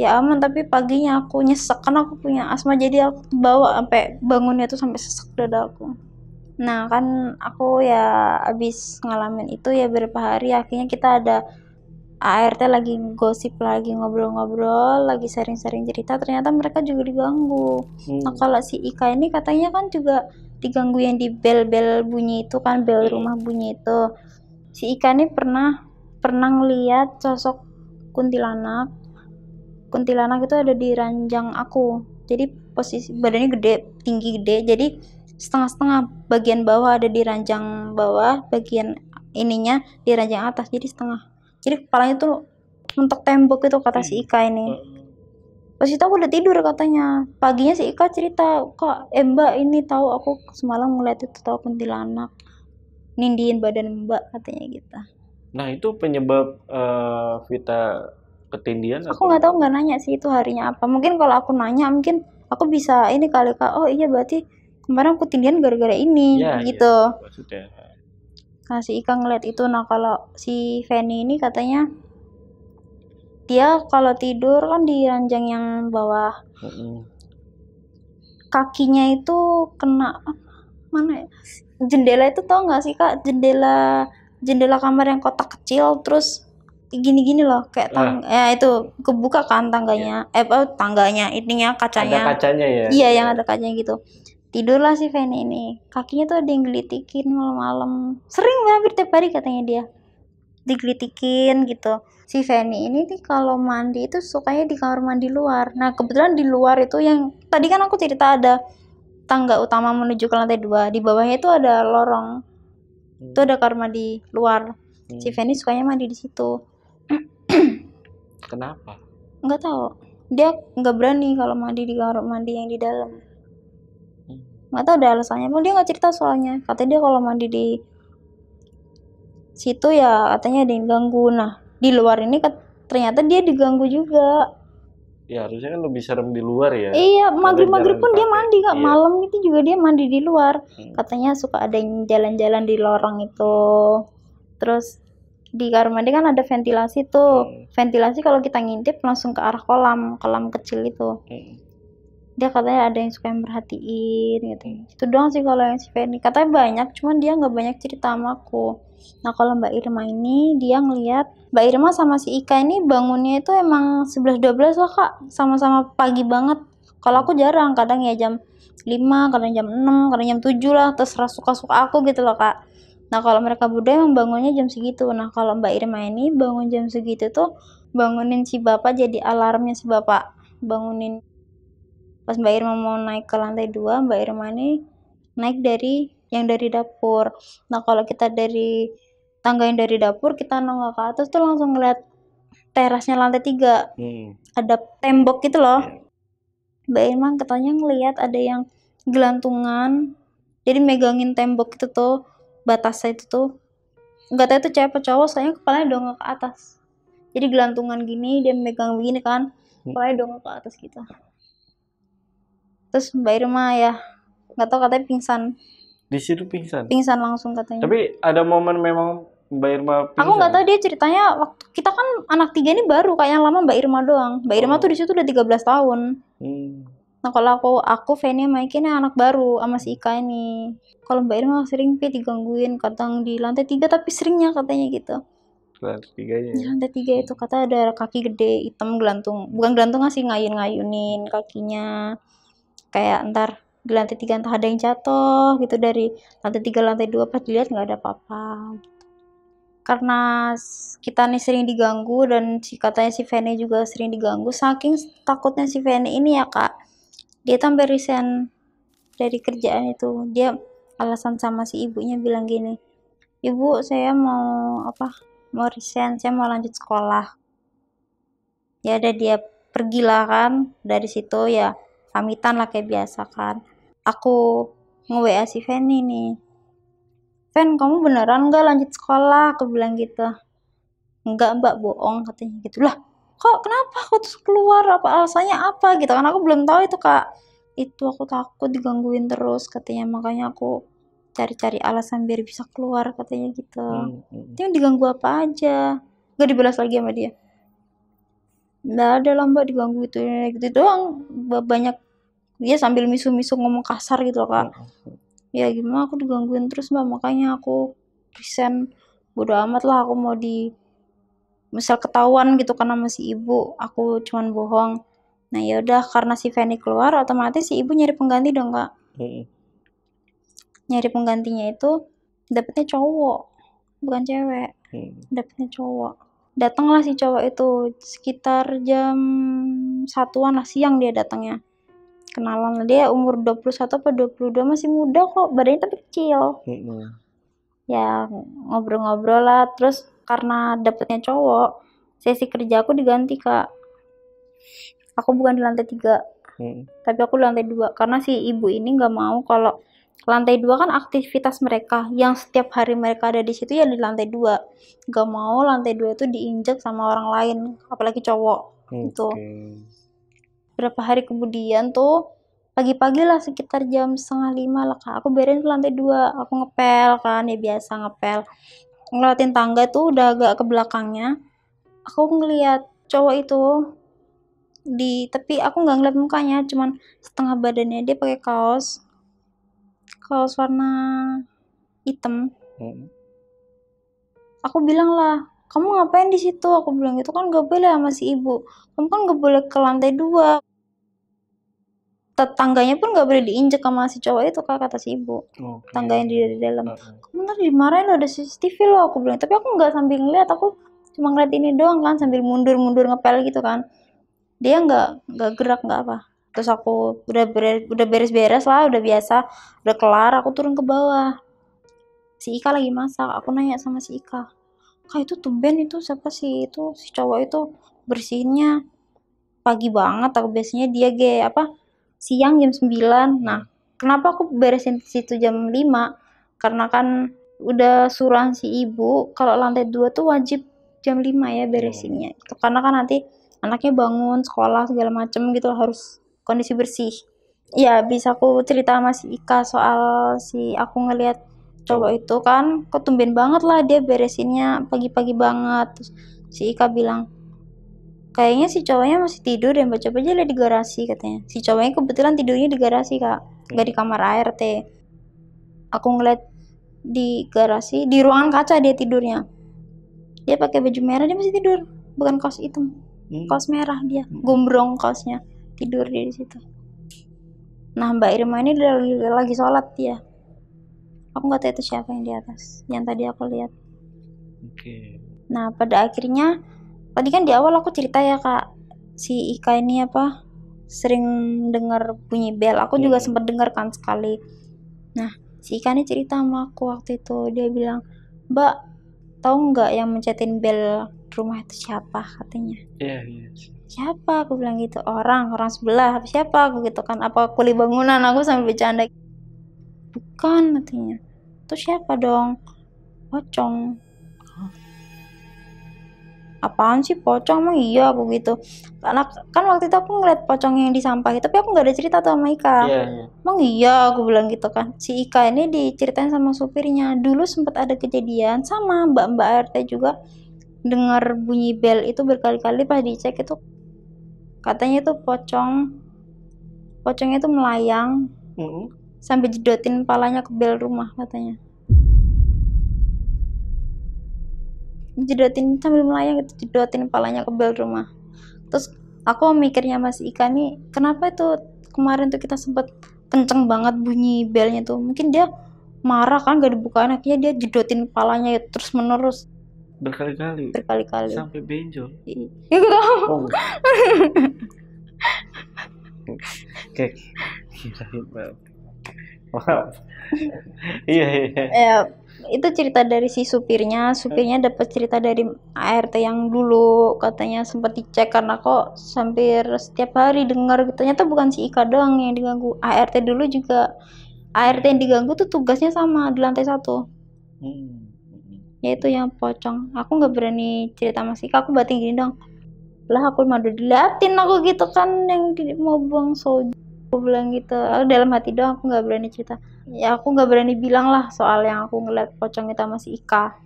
Ya aman, tapi paginya aku nyesek karena aku punya asma, jadi aku bawa sampai bangunnya tuh sampai sesek dada aku. Nah kan aku ya abis ngalamin itu ya beberapa hari, akhirnya kita ada ART lagi gosip lagi, ngobrol-ngobrol lagi, sharing-sharing cerita. Ternyata mereka juga diganggu. Nah kalau si Ika ini katanya kan juga diganggu yang di bel-bel bunyi itu kan, bel rumah bunyi itu. Si Ika ini pernah ngeliat sosok kuntilanak itu ada di ranjang aku. Jadi posisi badannya gede, tinggi gede, jadi setengah-setengah. Bagian bawah ada di ranjang bawah, bagian ininya di ranjang atas, jadi setengah. Jadi kepalanya tuh mentok tembok itu, kata si Ika ini. Pas itu aku udah tidur katanya. Paginya si Ika cerita, kak mbak ini tahu aku semalam ngeliat itu, tahu kuntilanak nindiin badan mbak, katanya gitu. Nah itu penyebab Vita ketindihan? Aku nggak tahu, nggak nanya sih itu harinya apa. Mungkin kalau aku nanya, mungkin aku bisa ini kali kak, oh iya berarti kemarin aku ketindihan gara-gara ini ya, gitu ya, maksudnya. Nah si Ika ngeliat itu. Nah kalau si Feni ini katanya dia kalau tidur kan di ranjang yang bawah, kakinya itu kena mana ya, jendela itu, tau nggak sih kak, jendela kamar yang kotak kecil, terus gini-gini loh, kayak ya itu kebuka kan tangganya, tangganya, ininya kacanya. Ada kacanya ya? Iya, yang ada kacanya gitu. Tidurlah si Feni ini, kakinya tuh ada yang gelitikin malam-malam. Sering hampir tiap hari katanya dia digelitikin gitu. Si Feni ini nih kalau mandi itu sukanya di kamar mandi luar. Nah kebetulan di luar itu, yang tadi kan aku cerita ada tangga utama menuju ke lantai 2, di bawahnya itu ada lorong, itu ada kamar mandi luar. Si Feni sukanya mandi di situ. Kenapa? Nggak tahu, dia nggak berani kalau mandi di kamar mandi yang di dalam. nggak tahu ada alasannya pun, dia nggak cerita soalnya. Katanya dia kalau mandi di situ ya katanya ada yang ganggu. Nah di luar ini ternyata dia diganggu juga. Ya harusnya kan lebih serem di luar ya. Iya, Karena maghrib jarang pun dia dipakai. mandi kak. Iya. Malam itu juga dia mandi di luar. Katanya suka ada yang jalan-jalan di lorong itu. Terus di kamar mandi kan ada ventilasi tuh. Ventilasi kalau kita ngintip langsung ke arah kolam kecil itu. Dia katanya ada yang suka yang merhatiin gitu. Itu doang sih kalau yang si Feni. Katanya banyak, cuman dia nggak banyak cerita sama aku. Nah kalau Mbak Irma ini dia ngelihat Mbak Irma sama si Ika ini bangunnya itu emang 11-12 lah kak, sama-sama pagi banget. Kalau aku jarang, kadang ya jam 5, kadang jam 6, kadang jam 7 lah, terserah suka-suka aku gitu loh kak. Nah kalau mereka berdua emang bangunnya jam segitu. Nah kalau Mbak Irma ini bangun jam segitu tuh bangunin si bapak, jadi alarmnya si bapak. Bangunin pas Mbak Irma mau naik ke lantai 2, Mbak Irma ini naik dari dapur. Nah kalau kita dari tangga yang dari dapur, kita nongol ke atas tuh langsung ngeliat terasnya lantai 3. Ada tembok gitu loh. Mbak Irma katanya ngeliat ada yang gelantungan, jadi megangin tembok itu tuh, batasnya itu tuh. Nggak tahu itu cewek apa cowok, soalnya kepalanya dongak ke atas. Jadi gelantungan gini, dia megang begini kan, kepalanya dongak ke atas gitu. Terus Mbak Irma ya nggak tahu, katanya pingsan. Di situ pingsan. Pingsan langsung katanya. Tapi ada momen memang Mbak Irma pingsan. Aku nggak tahu dia ceritanya, waktu kita kan anak 3 ini baru, kayak yang lama Mbak Irma doang. Mbak Irma tuh di situ udah 13 tahun. Nah kalau aku Feni sama Iki ini anak baru sama si Ika ini. Kalau Mbak Irma sering digangguin, kadang di lantai 3, tapi seringnya katanya gitu. Lantai 3 ya. Di lantai 3 itu kata ada kaki gede hitam gelantung, bukan gelantung sih, ngayun-ngayunin kakinya. Kayak ntar di lantai 3 entah ada yang jatuh gitu dari lantai 3 lantai 2, pas dilihat nggak ada apa-apa gitu. Karena kita nih sering diganggu dan katanya si Feni juga sering diganggu, saking takutnya si Feni ini ya kak, dia sampai resign dari kerjaan itu. Dia alasan sama si ibunya bilang gini, ibu saya mau resign, saya mau lanjut sekolah. Ya udah dia pergilah kan dari situ, ya pamitan lah kayak biasa kan. Aku nge-WA si Feni nih, Fen kamu beneran gak lanjut sekolah? Aku bilang gitu. Enggak mbak, bohong katanya gitu. Lah kok kenapa aku terus keluar, apa alasannya apa gitu kan, aku belum tahu itu kak. Itu aku takut digangguin terus katanya, makanya aku cari-cari alasan biar bisa keluar katanya gitu. Dia diganggu apa aja, gak dibalas lagi sama dia. Nggak ada lah mbak diganggu gitu doang. Banyak dia sambil misu-misu ngomong kasar gitu loh kak. Ya gimana, aku digangguin terus mbak, makanya aku resign. Bodo amat lah, aku mau misal ketahuan gitu kan sama si ibu aku cuman bohong. Nah ya udah, karena si Feni keluar, otomatis si ibu nyari pengganti dong kak. Nyari penggantinya itu dapetnya cowok, bukan cewek. Dapetnya cowok. Datanglah si cowok itu sekitar jam 1-an lah siang, dia datangnya. Kenalan, dia umur 21 apa 22, masih muda kok, badannya tapi kecil. Ya ngobrol-ngobrol lah, terus karena dapetnya cowok, sesi kerja aku diganti kak. Aku bukan di lantai 3, tapi aku di lantai 2, karena si ibu ini nggak mau kalau lantai 2 kan aktivitas mereka yang setiap hari mereka ada di situ ya di lantai 2. Nggak mau lantai 2 itu diinjak sama orang lain, apalagi cowok. Gitu. Berapa hari kemudian tuh pagi-pagi lah sekitar jam 4:30 lah kak, aku beres lantai 2, aku ngepel kan, ya biasa ngepel, ngeliatin tangga tuh udah agak ke belakangnya, aku ngeliat cowok itu tapi aku nggak ngeliat mukanya, cuman setengah badannya. Dia pakai kaos warna hitam. Aku bilang lah, kamu ngapain di situ? Aku bilang gitu kan, nggak boleh sama si ibu, kamu kan nggak boleh ke lantai 2, tetangganya pun nggak boleh diinjek sama si cowok itu kak, kata si ibu. Tangga yang di dalam. Kamu ntar dimarahin lo, ada CCTV lo, aku bilang. Tapi aku nggak sambil ngeliat, aku cuma ngeliat ini doang kan, sambil mundur ngepel gitu kan. Dia nggak gerak, nggak apa. Terus aku udah beres-beres lah, udah biasa, udah kelar, aku turun ke bawah. Si Ika lagi masak, aku nanya sama si Ika, kak itu tumben itu siapa sih, itu si cowok itu bersihinnya pagi banget, aku biasanya dia siang jam 9. Nah Kenapa aku beresin di situ jam 5? Karena kan udah suruhan si ibu kalau lantai 2 tuh wajib jam 5 ya beresinnya. Karena kan nanti anaknya bangun sekolah segala macem gitu, harus kondisi bersih. Ya bisa aku cerita sama si Ika soal si aku ngelihat cowok itu kan, kok tumben banget lah dia beresinnya pagi-pagi banget. Terus si Ika bilang, kayaknya si cowoknya masih tidur dan baca aja lah di garasi katanya. Si cowoknya kebetulan tidurnya di garasi kak, nggak di kamar ART. Aku ngeliat di garasi, di ruangan kaca dia tidurnya. Dia pakai baju merah, dia masih tidur, bukan kaos hitam, kaos merah dia, gombrong kaosnya, tidur dia di situ. Nah Mbak Irma ini lagi sholat dia. Aku nggak tahu itu siapa yang di atas, yang tadi aku lihat. Nah pada akhirnya tadi kan di awal aku cerita ya kak, si Ika ini apa sering dengar bunyi bel. Aku juga sempat dengar kan sekali. Nah si Ika ini cerita sama aku waktu itu, dia bilang, Mbak tahu nggak yang mencetin bel rumah itu siapa katanya. Siapa, aku bilang gitu. Orang sebelah. Siapa, aku gitu kan, apa kuli bangunan, aku sambil bercanda. Bukan katanya. Itu siapa dong? Pocong. Apaan sih pocong, emang iya, aku gitu. Karena kan waktu itu aku ngeliat pocong yang di sampah, tapi aku nggak ada cerita tuh sama Ika. Emang iya, aku bilang gitu kan. Si Ika ini diceritain sama supirnya, dulu sempat ada kejadian sama mbak-mbak ART juga, dengar bunyi bel itu berkali-kali. Pas dicek itu katanya itu pocongnya itu melayang sampai jedotin palanya ke bel rumah katanya. Jedotin sambil melayang gitu, jedotin palanya ke bel rumah. Terus aku mikirnya Mas Ika nih, kenapa itu kemarin tuh kita sempet kenceng banget bunyi belnya tuh. Mungkin dia marah kan gak dibuka anaknya, dia jedotin palanya terus menerus berkali-kali sampai benjol. Kayak iya. Ya, itu cerita dari si supirnya dapat cerita dari ART yang dulu katanya sempat dicek, karena kok hampir setiap hari dengar. Ternyata bukan si Ika doang yang diganggu, ART dulu juga. ART yang diganggu tuh tugasnya sama di lantai 1, yaitu yang pocong. Aku nggak berani cerita sama si Ika, aku batin gini dong lah, aku mau diliatin aku gitu kan, yang mau buang soju, aku bilang gitu. Aku dalam hati doang, aku nggak berani cerita. Ya aku nggak berani bilang lah soal yang aku ngeliat pocong itu sama si Ika.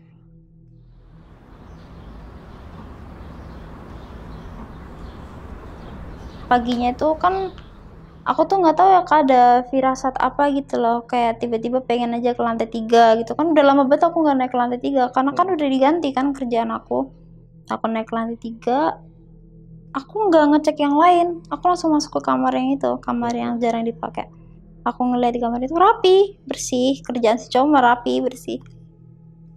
Paginya itu kan aku tuh nggak tahu ya kak, ada firasat apa gitu loh, kayak tiba-tiba pengen aja ke lantai 3 gitu kan. Udah lama banget aku nggak naik ke lantai 3 karena kan udah diganti kan kerjaan aku. Aku naik ke lantai 3, aku nggak ngecek yang lain, aku langsung masuk ke kamar yang itu, kamar yang jarang dipakai. Aku ngeliat di kamar itu rapi, bersih, kerjaan si cowok rapi, bersih.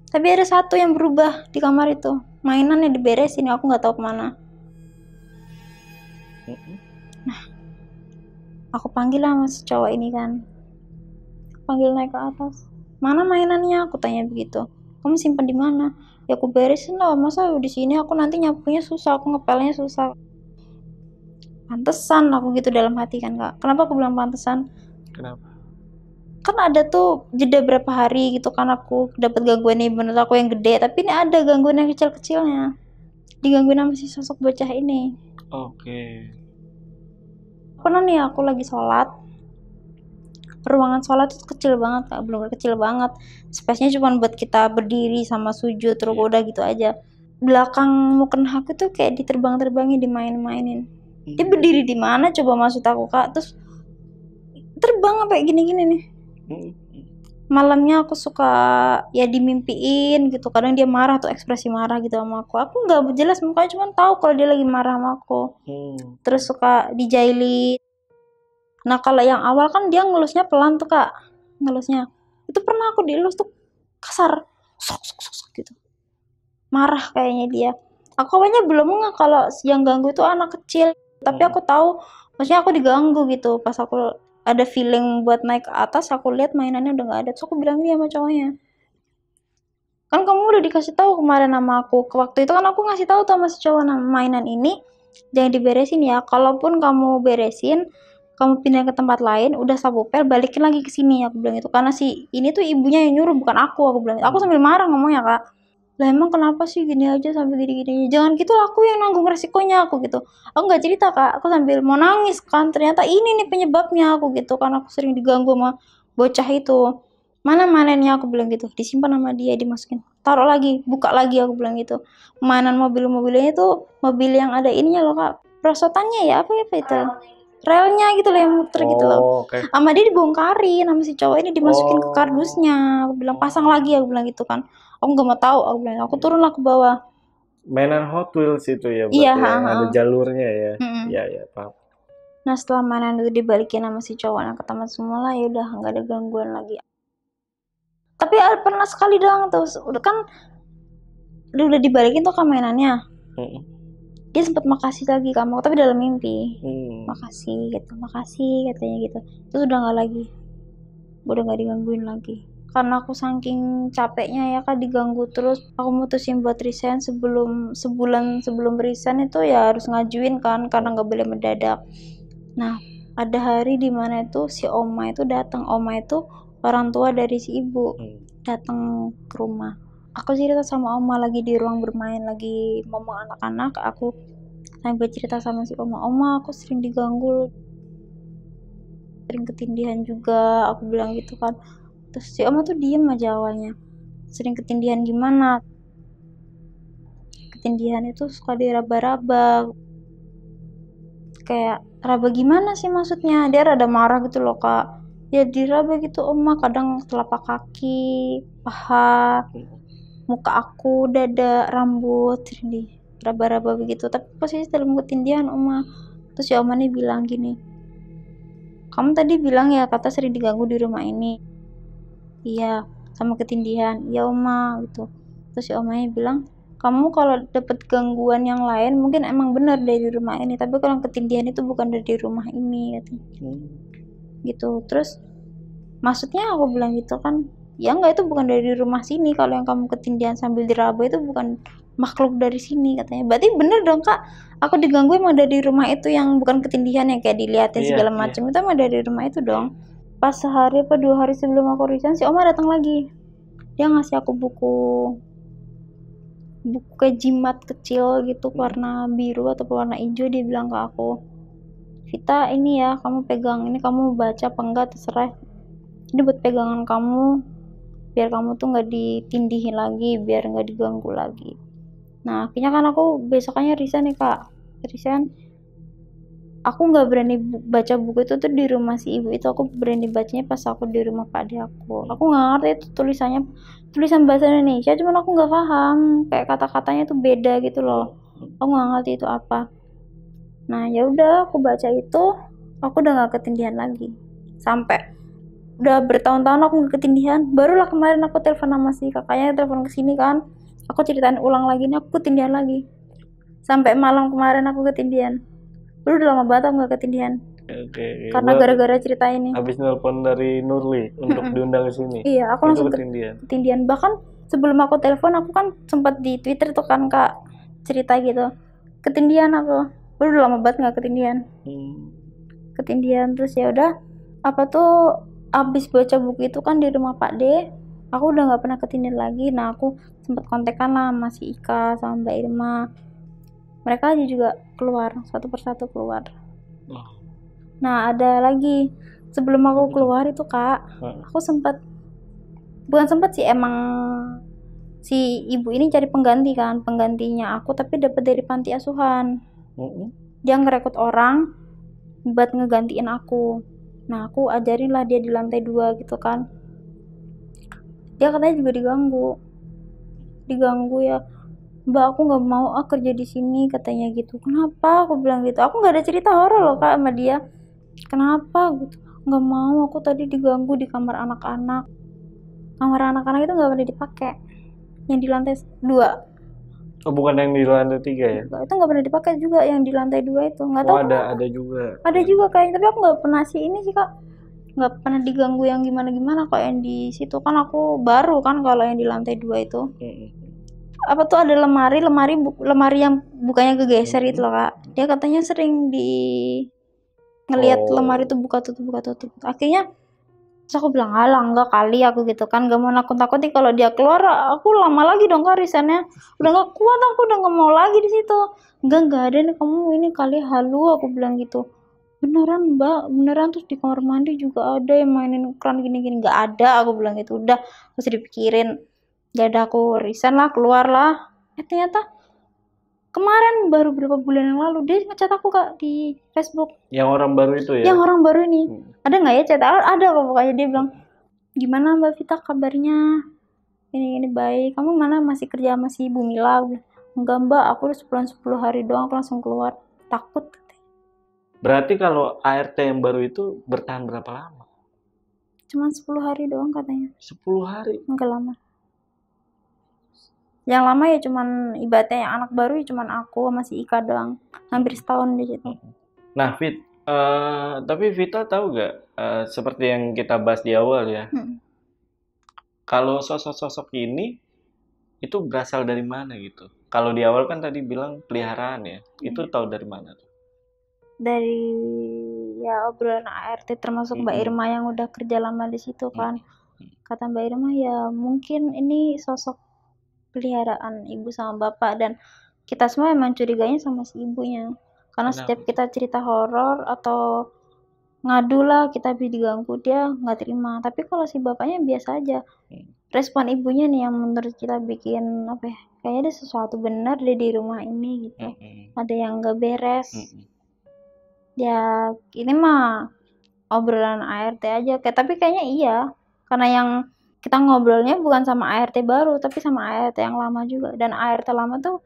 Tapi ada satu yang berubah di kamar itu, mainannya diberesin, aku nggak tahu kemana. Nah, aku panggil sama si cowok ini kan, panggil naik ke atas. Mana mainannya? Aku tanya begitu. Kamu simpan di mana? Ya aku beresin lah, masa di sini aku nanti nyapunya susah, aku ngepelnya susah. Pantesan aku gitu dalam hati kan kak. Kenapa aku bilang pantesan? Kenapa? Kan ada tuh jeda berapa hari gitu kan aku dapat gangguan ini, menurut aku yang gede, tapi ini ada gangguan yang kecil-kecilnya, digangguin sama si sosok bocah ini. Pernah nih aku lagi sholat, ruangan sholat itu kecil banget kak, belum kecil banget, space-nya cuma buat kita berdiri sama sujud, terus udah gitu aja. Belakang mukena aku tuh kayak diterbang-terbangin, dimain-mainin. Dia berdiri di mana coba, maksud aku kak, terus terbang kayak gini-gini nih. Malamnya aku suka ya dimimpiin gitu, kadang dia marah tuh, ekspresi marah gitu sama aku nggak jelas mukanya, cuma tahu kalau dia lagi marah sama aku. Terus suka dijailin. Nah kalau yang awal kan dia ngelusnya pelan tuh kak, ngelusnya itu pernah aku dielus tuh kasar, sok gitu, marah kayaknya dia. Aku awalnya belum nggak kalau yang ganggu itu anak kecil, tapi aku tahu maksudnya aku diganggu gitu. Pas aku ada feeling buat naik ke atas, aku lihat mainannya udah nggak ada, terus aku bilang dia sama cowoknya, kan kamu udah dikasih tahu kemarin sama aku. Waktu itu kan aku ngasih tahu sama si cowok, mainan ini jangan diberesin ya, kalaupun kamu beresin kamu pindah ke tempat lain, udah sabopel, balikin lagi ke sini, aku bilang gitu. Karena si ini tuh ibunya yang nyuruh, bukan aku bilang. Aku sambil marah ngomongnya, Kak. Lah emang kenapa sih gini aja sampai gini-gini? Jangan gitu, aku yang nanggung resikonya, aku gitu. Aku nggak cerita, Kak. Aku sambil mau nangis kan. Ternyata ini nih penyebabnya, aku gitu. Karena aku sering diganggu sama bocah itu. Mana mainannya, aku bilang gitu. Disimpan sama dia, dimasukin. Taruh lagi, buka lagi, aku bilang gitu. Mainan mobilnya itu mobil yang ada ininya loh, Kak. Perosotannya ya, apa itu? Relnya gitu loh yang muter gitu loh. Oke. Sama dia dibongkarin sama si cowok ini, dimasukin ke kardusnya. Aku bilang pasang lagi, aku bilang gitu kan. Aku nggak mau tahu, aku bilang. Aku turunlah ke bawah. Mainan Hot Wheels itu ya Iya, berarti yang ada jalurnya ya. Mm-mm. Ya, paham. Nah setelah mainan itu dibalikin sama si cowok ke taman semula, ya udah nggak ada gangguan lagi. Tapi pernah sekali doang tuh, udah kan udah dibalikin tuh kan mainannya. Dia sempat makasih lagi kamu, tapi dalam mimpi. Makasih katanya gitu. Terus udah nggak lagi, udah nggak digangguin lagi. Karena aku saking capeknya ya Kak diganggu terus, aku mutusin buat resign sebulan sebelum resign itu ya harus ngajuin kan, karena nggak boleh mendadak. Nah ada hari dimana itu si oma itu datang. Oma itu orang tua dari si ibu, datang ke rumah. Aku cerita sama oma lagi di ruang bermain, lagi ngomong anak-anak. Aku sambil cerita sama si oma aku sering diganggu, sering ketindihan juga, aku bilang gitu kan. Terus si oma tuh diem aja awalnya. Sering ketindihan gimana? Ketindihan itu suka diraba-raba. Kayak raba gimana sih maksudnya? Dia rada marah gitu loh Kak. Ya diraba gitu oma, kadang telapak kaki, paha, muka aku, dada, rambut, di raba-raba begitu. Tapi posisi dalam ketindihan oma. Terus si oma nih bilang gini, kamu tadi bilang ya kata sering diganggu di rumah ini. Iya, sama ketindihan. Iya oma gitu. Terus si omanya bilang, kamu kalau dapet gangguan yang lain mungkin emang benar dari rumah ini, tapi kalau ketindihan itu bukan dari rumah ini katanya. Gitu. Terus maksudnya aku bilang gitu kan, ya enggak, itu bukan dari rumah sini. Kalau yang kamu ketindihan sambil diraba itu bukan makhluk dari sini katanya. Berarti bener dong Kak, aku diganggu emang dari rumah itu yang bukan ketindihan yang kayak dilihatin segala macam. Itu emang dari rumah itu dong. Pas sehari apa 2 hari sebelum aku resign, si oma datang lagi. Dia ngasih aku buku kayak jimat kecil gitu, warna biru atau warna hijau. Dia bilang ke aku, Vita ini ya kamu pegang, ini kamu baca apa enggak terserah, ini buat pegangan kamu biar kamu tuh nggak ditindihin lagi, biar nggak diganggu lagi. Nah akhirnya kan aku besokannya resign nih Kak. Resign, aku nggak berani baca buku itu tuh di rumah si ibu itu. Aku berani bacanya pas aku di rumah Pak De aku nggak ngerti itu tulisan bahasa Indonesia, cuman aku nggak paham, kayak kata-katanya tuh beda gitu loh. Aku nggak ngerti itu apa. Nah ya udah aku baca itu, aku udah nggak ketindihan lagi. Sampai udah bertahun-tahun aku nggak ketindihan. Barulah kemarin aku telepon sama si kakaknya, telepon ke sini kan, aku ceritain ulang lagi nih, aku ketindihan lagi. Sampai malam kemarin aku ketindihan. Udah lama banget aku nggak ketindihan. Karena gara-gara cerita ini. Habis nelpon dari Nurli untuk diundang ke sini. Iya, aku langsung ketindihan. Bahkan sebelum aku telepon, aku kan sempat di Twitter tuh kan Kak cerita gitu. Ketindihan aku. Udah lama banget nggak ketindihan. Ketindihan terus ya udah. Apa tuh abis baca buku itu kan di rumah Pak De, aku udah nggak pernah ketindihan lagi. Nah aku sempat kontekan lah sama si Ika sama Mbak Irma. Mereka aja juga keluar, satu persatu keluar. Nah ada lagi, sebelum aku keluar itu Kak, aku bukan sempat sih, emang si ibu ini cari penggantinya aku, tapi dapat dari panti asuhan. Dia ngerekrut orang buat ngegantiin aku. Nah aku ajarin lah dia di lantai 2 gitu kan. Dia katanya juga diganggu ya, Mbak aku nggak mau kerja di sini katanya gitu. Kenapa? Aku bilang gitu. Aku nggak ada cerita horor loh Kak sama dia. Kenapa gitu? Nggak mau, aku tadi diganggu di kamar anak-anak. Kamar anak-anak itu nggak pernah dipakai. Yang di lantai 2. Oh bukan yang di lantai 3 ya? Itu nggak pernah dipakai juga yang di lantai 2 itu. Nggak tahu. Ada juga. Ada juga kayaknya, tapi aku nggak pernah sih ini sih Kak. Nggak pernah diganggu yang gimana-gimana kok yang di situ kan. Aku baru kan kalau yang di lantai 2 itu. Apa tuh ada lemari yang bukannya kegeser gitu loh Kak. Dia katanya sering ngelihat Oh. lemari itu buka tutup. Akhirnya terus aku bilang, alah enggak kali aku gitu kan, gak mau nakut-nakutin kalau dia keluar aku lama lagi dong Kak risetnya, udah gak kuat, aku udah gak mau lagi di situ. Enggak ada nih, kamu ini kali halu, aku bilang gitu. Beneran Mbak, beneran. Terus di kamar mandi juga ada yang mainin keran gini-gini, gak ada, aku bilang gitu. Udah terus dipikirin, ya udah aku resign lah, keluar lah. Ternyata kemarin baru berapa bulan yang lalu dia ngechat aku Kak di Facebook. Yang orang baru itu ya? Yang orang baru ini. Ada nggak ya chat? Ada kok pokoknya. Dia bilang, gimana Mbak Vita kabarnya? Ini baik. Kamu mana masih kerja sama si Ibu Mila? Enggak Mbak, aku udah sebulan 10 hari doang aku langsung keluar. Takut. Berarti kalau ART yang baru itu bertahan berapa lama? Cuman 10 hari doang katanya. 10 hari? Enggak lama. Yang lama ya cuman ibaratnya yang anak baru ya cuman aku sama si Ika doang. Hampir setahun di situ. Nah, tapi Vita tahu nggak, seperti yang kita bahas di awal ya, kalau sosok-sosok ini itu berasal dari mana gitu? Kalau di awal kan tadi bilang peliharaan ya, itu tahu dari mana tuh? Dari ya obrolan ART termasuk Mbak Irma yang udah kerja lama di situ kan. Kata Mbak Irma ya mungkin ini sosok peliharaan ibu sama bapak, dan kita semua emang curiganya sama si ibunya. Karena setiap kita cerita horor atau ngadu lah kita habis diganggu, dia nggak terima. Tapi kalau si bapaknya biasa aja. Respon ibunya nih yang menurut kita bikin apa ya, kayaknya ada sesuatu benar deh di rumah ini gitu. Ada yang nggak beres. Ya ini mah obrolan ART aja. Tapi kayaknya iya, karena yang kita ngobrolnya bukan sama ART baru tapi sama ART yang lama juga, dan ART lama tuh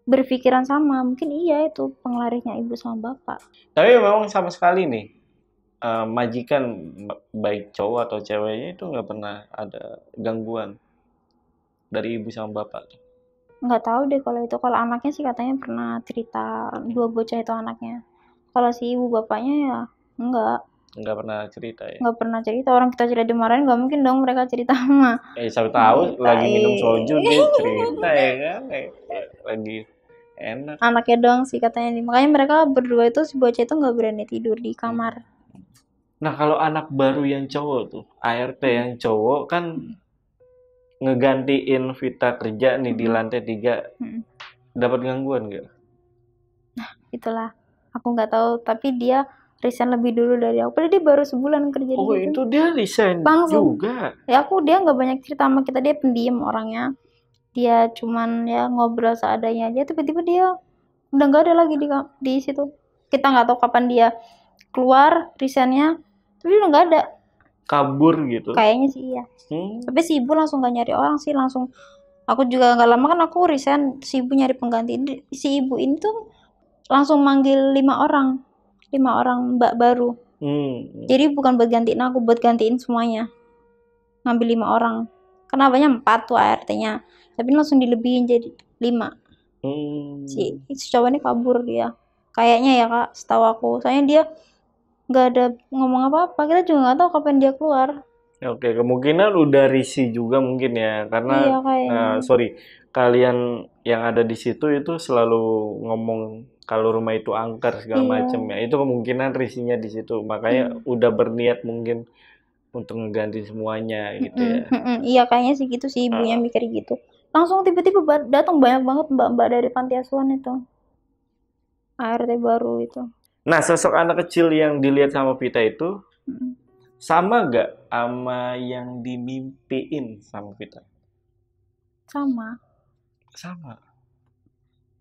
berpikiran sama. Mungkin iya itu penglarisnya ibu sama bapak. Tapi memang sama sekali nih, majikan baik cowok atau ceweknya itu nggak pernah ada gangguan dari ibu sama bapak tuh. Nggak tahu deh kalau itu. Kalau anaknya sih katanya pernah cerita, 2 bocah itu anaknya. Kalau si ibu bapaknya ya nggak pernah cerita ya. Nggak pernah cerita. Orang kita cerita dimarahin, nggak mungkin dong mereka cerita sama. Siapa tahu lagi minum soju dia cerita ya kan, lagi enak. Anaknya doang sih katanya. Makanya mereka berdua itu, si bocah itu nggak berani tidur di kamar. Nah kalau anak baru yang cowok tuh, ART yang cowok kan ngegantiin Vita kerja nih di lantai 3, dapat gangguan nggak? Nah itulah, aku nggak tahu. Tapi dia resign lebih dulu dari aku. Padahal dia baru sebulan kerja di situ. Oh itu dia resign langsung juga? Ya dia nggak banyak cerita sama kita, dia pendiam orangnya. Dia cuman ya ngobrol seadanya aja. Tiba-tiba dia udah nggak ada lagi di situ. Kita nggak tahu kapan dia keluar resignnya, tapi udah nggak ada. Kabur gitu? Kayaknya sih iya. Tapi si ibu langsung gak nyari orang sih, langsung. Aku juga nggak lama kan aku resign, si ibu nyari pengganti. Si ibu ini tuh langsung manggil 5 orang mbak baru. Jadi bukan buat gantiin aku, buat gantiin semuanya. Ngambil 5 orang. Kenapanya 4 tuh ART-nya. Tapi langsung dilebihin jadi 5. Si cowok ini kabur dia. Kayaknya ya Kak, setahu aku. Soalnya dia nggak ada ngomong apa-apa. Kita juga nggak tahu kapan dia keluar. Oke, kemungkinan udah risih juga mungkin ya. Karena, iya, kalian yang ada di situ itu selalu ngomong kalau rumah itu angker segala macam ya. Itu kemungkinan risihnya di situ. Makanya udah berniat mungkin untuk ngeganti semuanya gitu ya. Iya kayaknya sih gitu sih ibunya mikir gitu. Langsung tiba-tiba datang banyak banget mbak-mbak dari panti asuhan itu. ART baru itu. Nah, sosok anak kecil yang dilihat sama Vita itu sama gak sama yang dimimpiin sama Vita? Sama.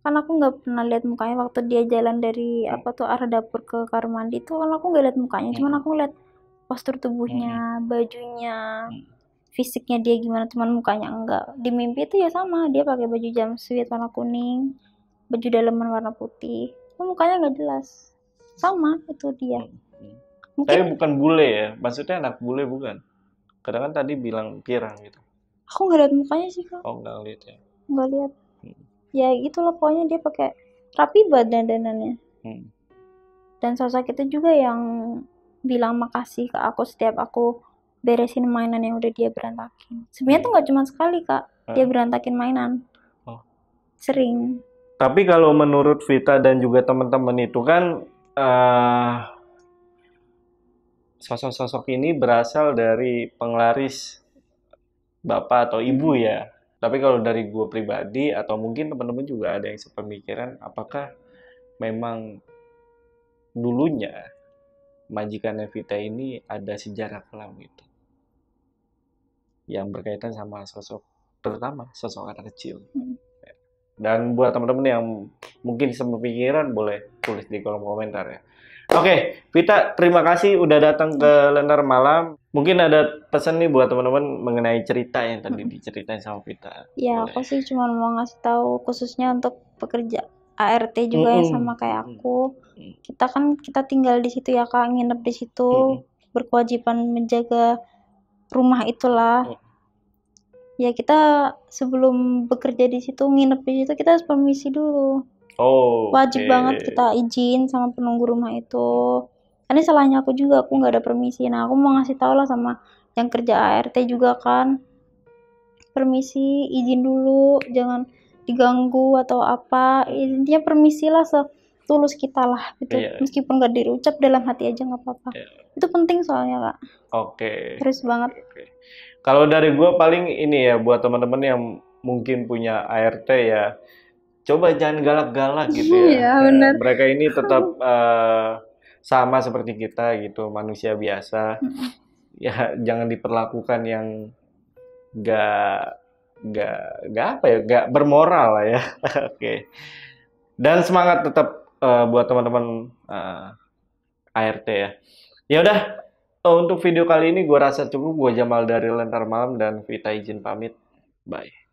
Kan aku nggak pernah lihat mukanya waktu dia jalan dari arah dapur ke kamar mandi itu. Kan aku nggak lihat mukanya, cuman aku lihat postur tubuhnya, bajunya, fisiknya dia gimana, cuman mukanya enggak. Di mimpi itu ya sama, dia pakai baju jumpsuit warna kuning, baju dalaman warna putih. Mukanya nggak jelas. Sama itu dia. Tapi bukan bule ya? Maksudnya anak bule bukan? Kadang kan tadi bilang pirang gitu. Aku nggak lihat mukanya sih Kak. Oh nggak lihat ya? Nggak lihat. Ya itulah pokoknya dia pakai rapi banget dandanannya. Dan sosok itu juga yang bilang makasih ke aku setiap aku beresin mainan yang udah dia berantakin. Sebenarnya tuh nggak cuma sekali Kak, dia berantakin mainan. Sering. Tapi kalau menurut Vita dan juga teman-teman itu kan eh, sosok-sosok ini berasal dari penglaris bapak atau ibu Mm-mm. ya. Tapi kalau dari gue pribadi atau mungkin teman-teman juga ada yang sepemikiran, apakah memang dulunya majikan Evita ini ada sejarah kelam gitu, yang berkaitan sama sosok, terutama sosok anak kecil. Mm. Dan buat teman-teman yang mungkin sepemikiran boleh tulis di kolom komentar ya. Oke, Vita, terima kasih udah datang ke Lentera Malam. Mungkin ada pesan nih buat teman-teman mengenai cerita yang tadi Mm-mm. diceritain sama Vita. Ya, Boleh. aku sih cuma mau ngasih tahu khususnya untuk pekerja ART juga yang Mm-mm. sama kayak Mm-mm. aku. Kita tinggal di situ ya Kak, nginep di situ, Mm-mm. berkewajiban menjaga rumah itulah. Ya kita sebelum bekerja di situ, nginep di situ kita harus permisi dulu. Wajib Oke. banget kita izin sama penunggu rumah itu. Karena salahnya aku juga, aku nggak ada permisi. Nah, aku mau ngasih tau lah sama yang kerja ART juga kan. Permisi, izin dulu, jangan diganggu atau apa. Intinya permisi lah setulus kita lah gitu. Iya. Meskipun nggak diucap dalam hati aja nggak apa-apa. Iya. Itu penting soalnya Kak. Oke. Harus banget. Oke. Kalau dari gue paling ini ya buat teman-teman yang mungkin punya ART ya, coba jangan galak-galak gitu ya. Iya benar. Mereka ini tetap sama seperti kita gitu, manusia biasa. Ya jangan diperlakukan yang gak gak apa ya, gak bermoral lah ya. Oke. Dan semangat tetap buat teman-teman ART ya. Ya udah, untuk video kali ini gue rasa cukup. Gue Jamal dari Lentera Malam dan Vita izin pamit. Bye.